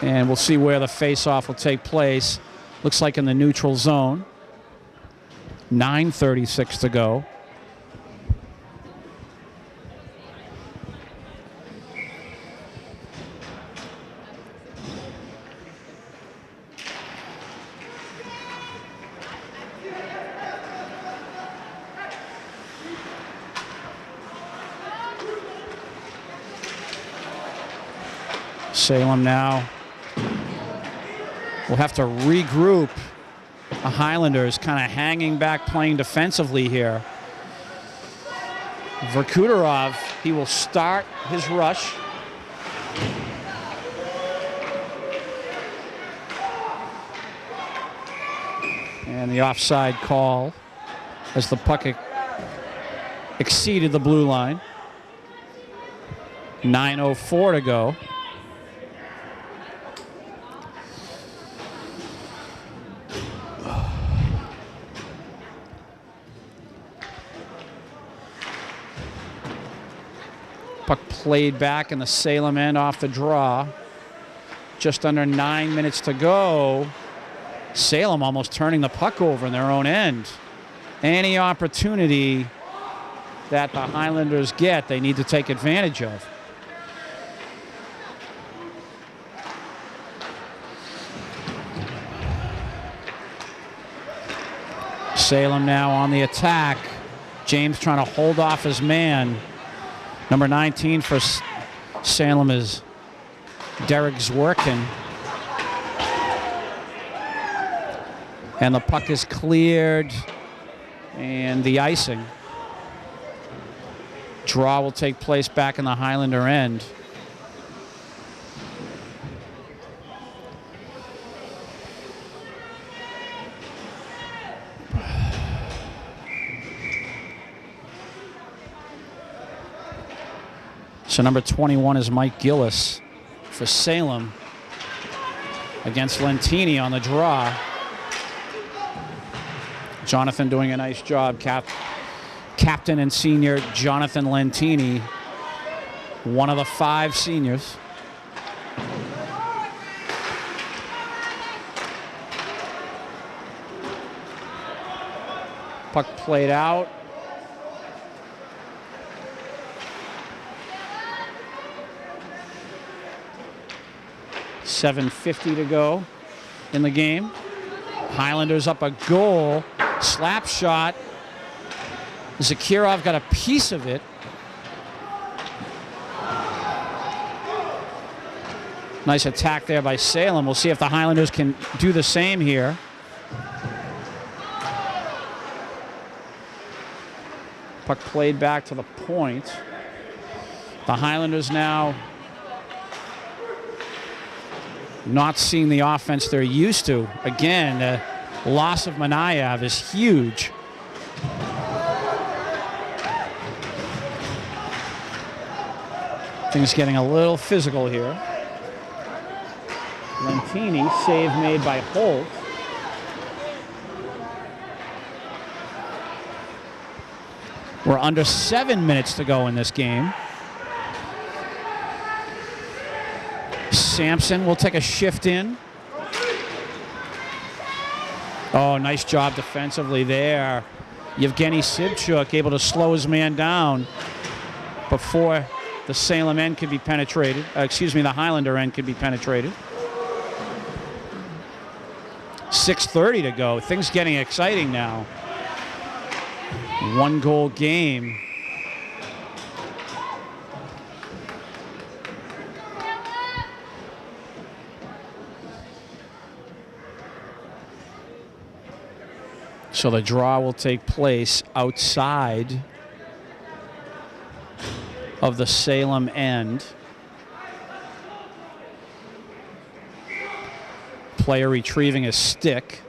And we'll see where the face-off will take place. Looks like in the neutral zone. 9:36 to go. Salem now will have to regroup. The Highlanders kind of hanging back, playing defensively here. Verkuterov, he will start his rush. And the offside call as the puck exceeded the blue line. 9:04 to go. Puck played back in the Salem end off the draw. Just under 9 minutes to go. Salem almost turning the puck over in their own end. Any opportunity that the Highlanders get, they need to take advantage of. Salem now on the attack. James trying to hold off his man. Number 19 for Salem is Derek Zwerkin. And the puck is cleared. And the icing. Draw will take place back in the Highlander end. So number 21 is Mike Gillis for Salem against Lentini on the draw. Jonathan doing a nice job. Captain and senior Jonathan Lentini, one of the 5 seniors. Puck played out. .750 to go in the game. Highlanders up a goal. Slap shot. Zakirov got a piece of it. Nice attack there by Salem. We'll see if the Highlanders can do the same here. Puck played back to the point. The Highlanders now not seeing the offense they're used to. Again, the loss of Manayev is huge. Things getting a little physical here. Lentini, save made by Holt. We're under 7 minutes to go in this game. Sampson will take a shift in. Oh, nice job defensively there. Yevgeny Sibchuk able to slow his man down before the Salem end could be penetrated. The Highlander end could be penetrated. 6:30 to go. Things getting exciting now. 1-goal game. So the draw will take place outside of the Salem end. Player retrieving a stick.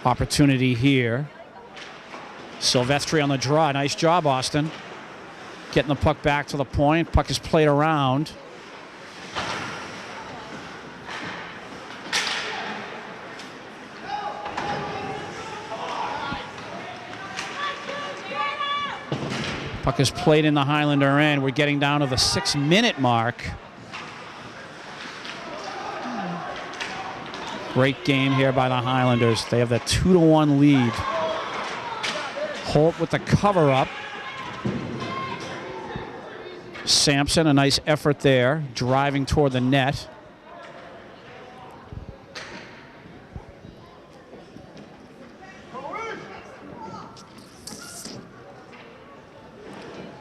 Opportunity here. Silvestri on the draw. Nice job, Austin. Getting the puck back to the point. Puck is played around. Puck is played in the Highlander end. We're getting down to the 6-minute mark. Great game here by the Highlanders. They have that 2-1 lead. Holt with the cover up. Sampson, a nice effort there, driving toward the net.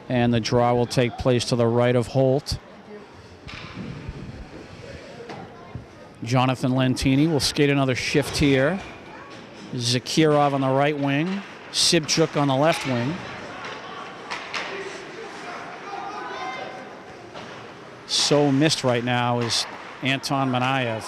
And the draw will take place to the right of Holt. Jonathan Lentini will skate another shift here. Zakirov on the right wing. Sibchuk on the left wing. So missed right now is Anton Manayev.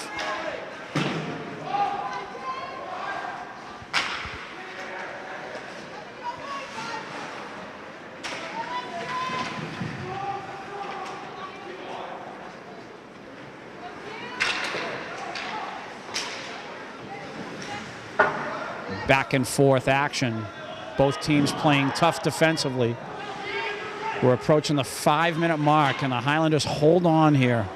Back and forth action. Both teams playing tough defensively. We're approaching the 5-minute mark, and the Highlanders hold on here.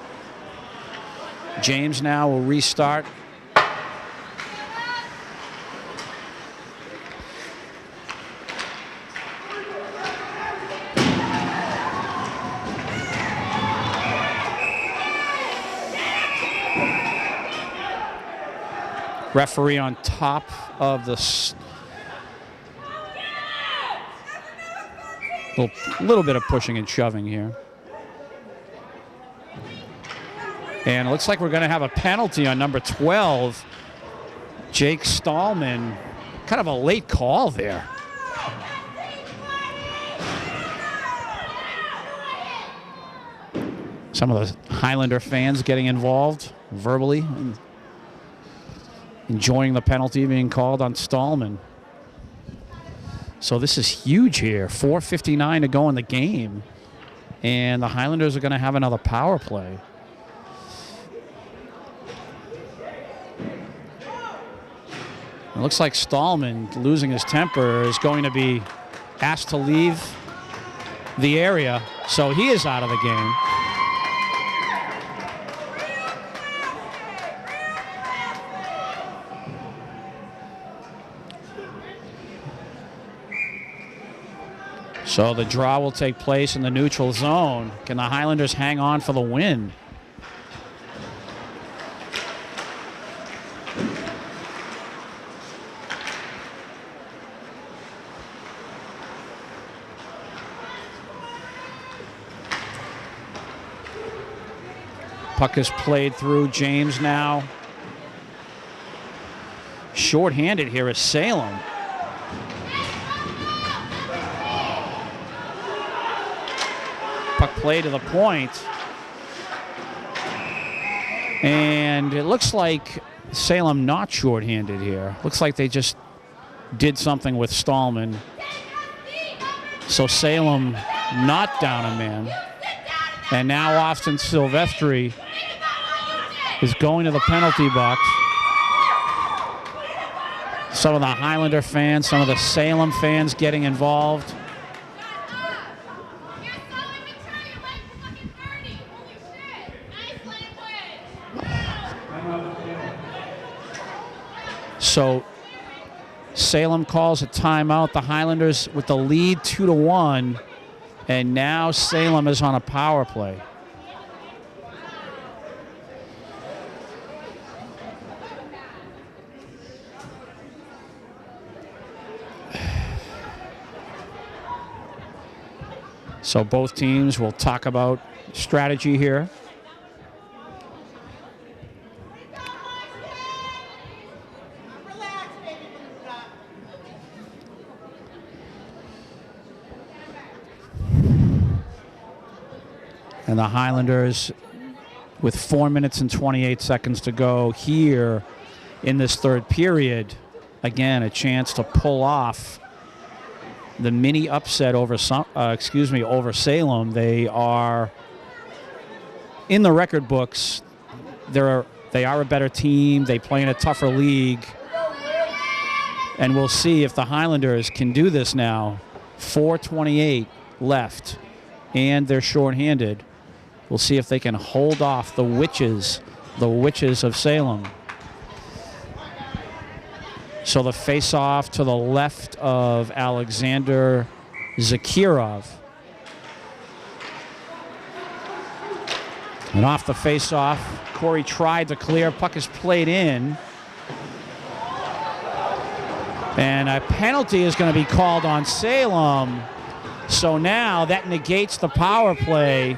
James now will restart. Referee on top of the little bit of pushing and shoving here. And it looks like we're going to have a penalty on number 12, Jake Stallman. Kind of a late call there. Some of the Highlander fans getting involved verbally, enjoying the penalty being called on Stallman. So this is huge here. 4:59 to go in the game. And the Highlanders are going to have another power play. It looks like Stallman, losing his temper, is going to be asked to leave the area. So he is out of the game. So the draw will take place in the neutral zone. Can the Highlanders hang on for the win? Puck is played through. James now. Short-handed here is Salem. Puck play to the point. And it looks like Salem not short-handed here. Looks like they just did something with Stallman. So Salem not down a man. And now Austin Silvestri is going to the penalty box. Some of the Highlander fans, some of the Salem fans getting involved. So Salem calls a timeout. The Highlanders with the lead 2-1. And now Salem is on a power play. So both teams will talk about strategy here. And the Highlanders, with 4 minutes and 28 seconds to go here in this third period, again, a chance to pull off the mini upset over Salem. They are in the record books. They are a better team. They play in a tougher league. And we'll see if the Highlanders can do this now. 4:28 left, and they're shorthanded. We'll see if they can hold off the witches of Salem. So the face-off to the left of Alexander Zakirov. And off the face-off, Corey tried to clear. Puck is played in. And a penalty is going to be called on Salem. So now that negates the power play.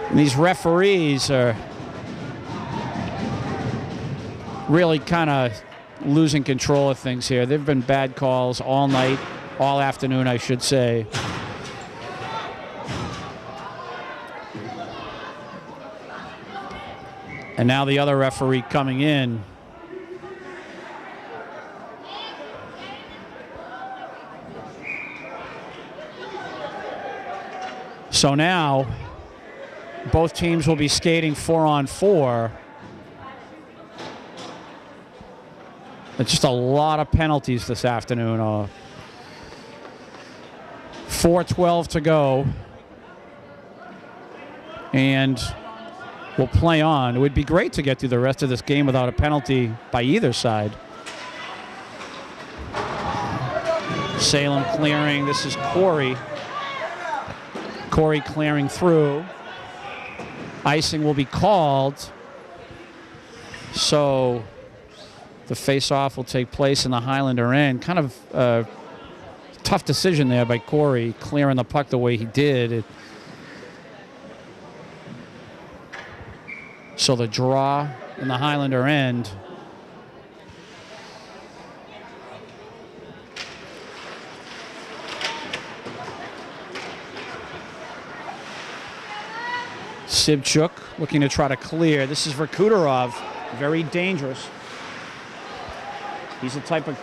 And these referees are really kind of losing control of things here. There have been bad calls all night, all afternoon, I should say. And now the other referee coming in. So now both teams will be skating 4-on-4. It's just a lot of penalties this afternoon. 4:12 to go. And will play on. It would be great to get through the rest of this game without a penalty by either side. Salem clearing. This is Corey. Corey clearing through. Icing will be called. So the face-off will take place in the Highlander end. Kind of a tough decision there by Corey, clearing the puck the way he did. So the draw in the Highlander end. Sibchuk looking to try to clear. This is Verkuterov, very dangerous. He's the type of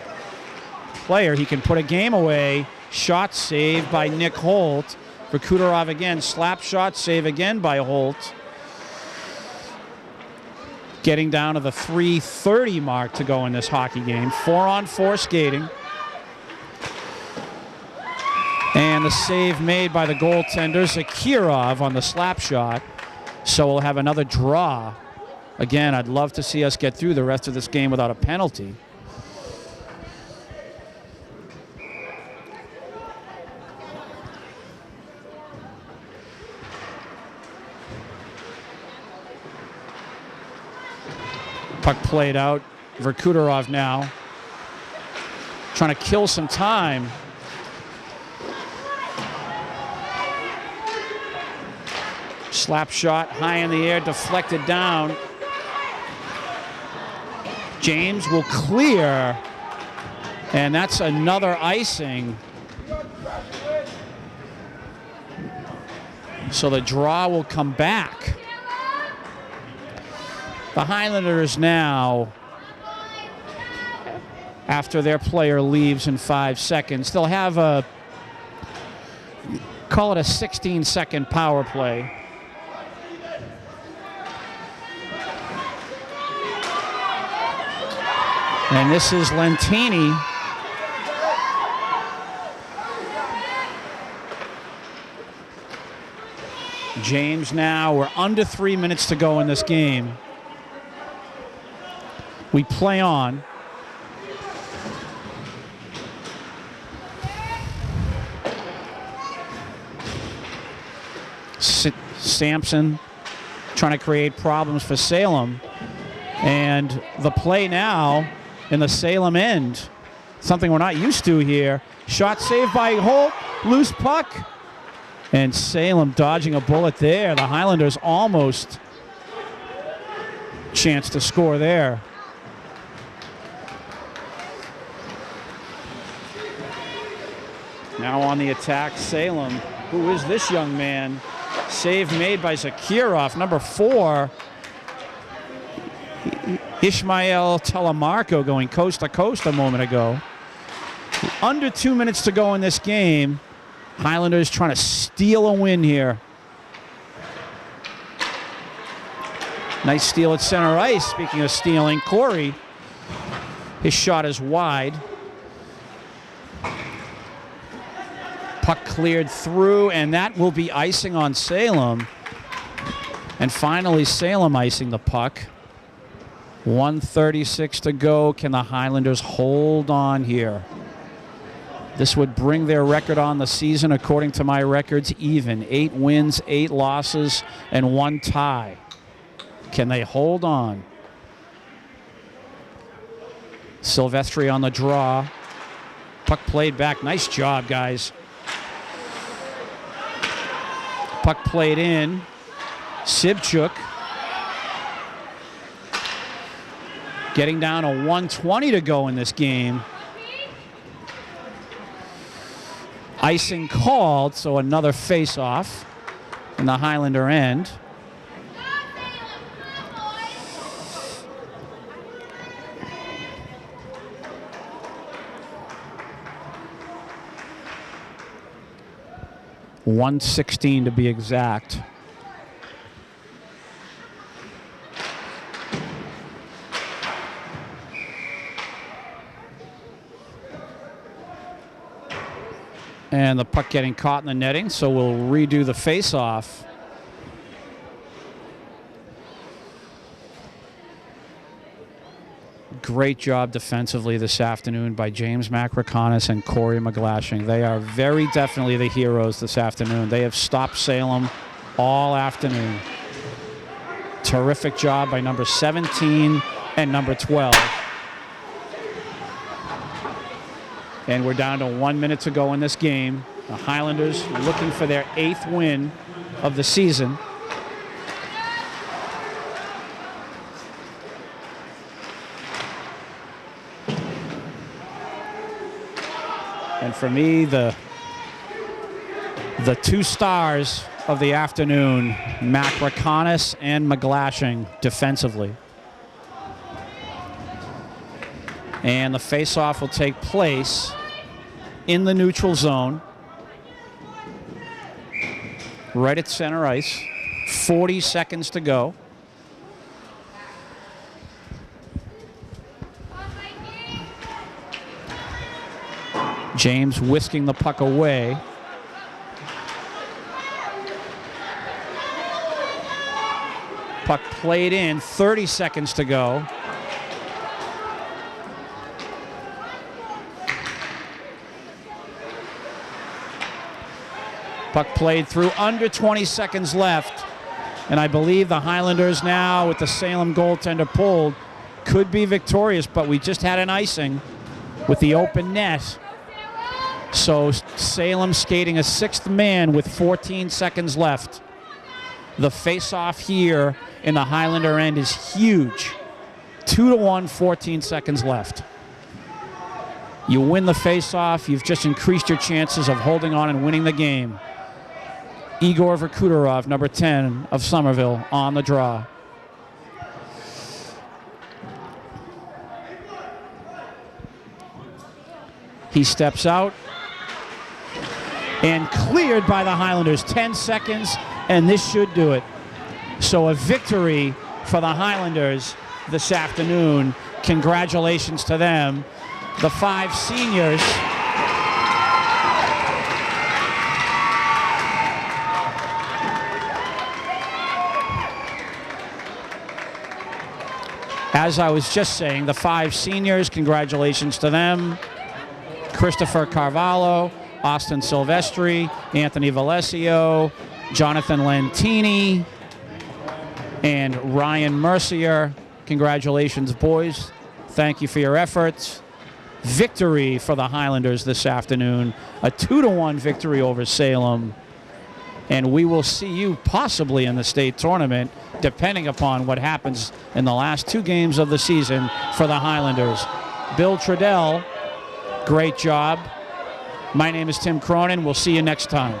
player, he can put a game away. Shot saved by Nick Holt. Verkuterov again, slap shot, save again by Holt. Getting down to the 3:30 mark to go in this hockey game. 4-on-4 skating. And the save made by the goaltender, Zakirov, on the slap shot. So we'll have another draw. Again, I'd love to see us get through the rest of this game without a penalty. Puck played out. Verkuterov now trying to kill some time. Slap shot high in the air, deflected down. James will clear, and that's another icing. So the draw will come back. The Highlanders now, after their player leaves in 5 seconds, they'll have a, call it a 16-second power play. And this is Lentini. James now, we're under 3 minutes to go in this game. We play on. Sampson trying to create problems for Salem. And the play now in the Salem end, something we're not used to here. Shot saved by Holt, loose puck. And Salem dodging a bullet there. The Highlanders almost chance to score there. Now on the attack, Salem. Who is this young man? Save made by Zakirov, number 4. Ishmael Telemarco going coast to coast a moment ago. Under 2 minutes to go in this game. Highlanders trying to steal a win here. Nice steal at center ice. Speaking of stealing, Corey, his shot is wide. Puck cleared through, and that will be icing on Salem. And finally, Salem icing the puck. 1:36 to go. Can the Highlanders hold on here? This would bring their record on the season, according to my records, even. 8 wins, 8 losses, and 1 tie. Can they hold on? Silvestri on the draw. Puck played back. Nice job, guys. Puck played in. Sibchuk getting down to 1:20 to go in this game. Icing called, so another face-off in the Highlander end. .116 to be exact. And the puck getting caught in the netting, so we'll redo the face-off. great job defensively this afternoon by James Macroconis and Corey McGlashing. They are very definitely the heroes this afternoon. They have stopped Salem all afternoon. Terrific job by number 17 and number 12. And we're down to 1 minute to go in this game. The Highlanders looking for their 8th win of the season. And for me, the two stars of the afternoon, Macroconis and McGlashing defensively. And the face-off will take place in the neutral zone, right at center ice. 40 seconds to go. James whisking the puck away. Puck played in, 30 seconds to go. Puck played through, under 20 seconds left. And I believe the Highlanders now, with the Salem goaltender pulled, could be victorious, but we just had an icing with the open net. So Salem skating a 6th man with 14 seconds left. The face-off here in the Highlander end is huge. 2-1, 14 seconds left. You win the face-off, you've just increased your chances of holding on and winning the game. Igor Verkuderov, number 10 of Somerville, on the draw. He steps out and cleared by the Highlanders. 10 seconds, and this should do it. So a victory for the Highlanders this afternoon. Congratulations to them. The 5 seniors as I was just saying, the 5 seniors, congratulations to them. Christopher Carvalho, Austin Silvestri, Anthony Valesio, Jonathan Lentini, and Ryan Mercier. Congratulations, boys. Thank you for your efforts. Victory for the Highlanders this afternoon. A 2-1 victory over Salem. And we will see you possibly in the state tournament, depending upon what happens in the last 2 games of the season for the Highlanders. Bill Trudell, great job. My name is Tim Cronin. We'll see you next time.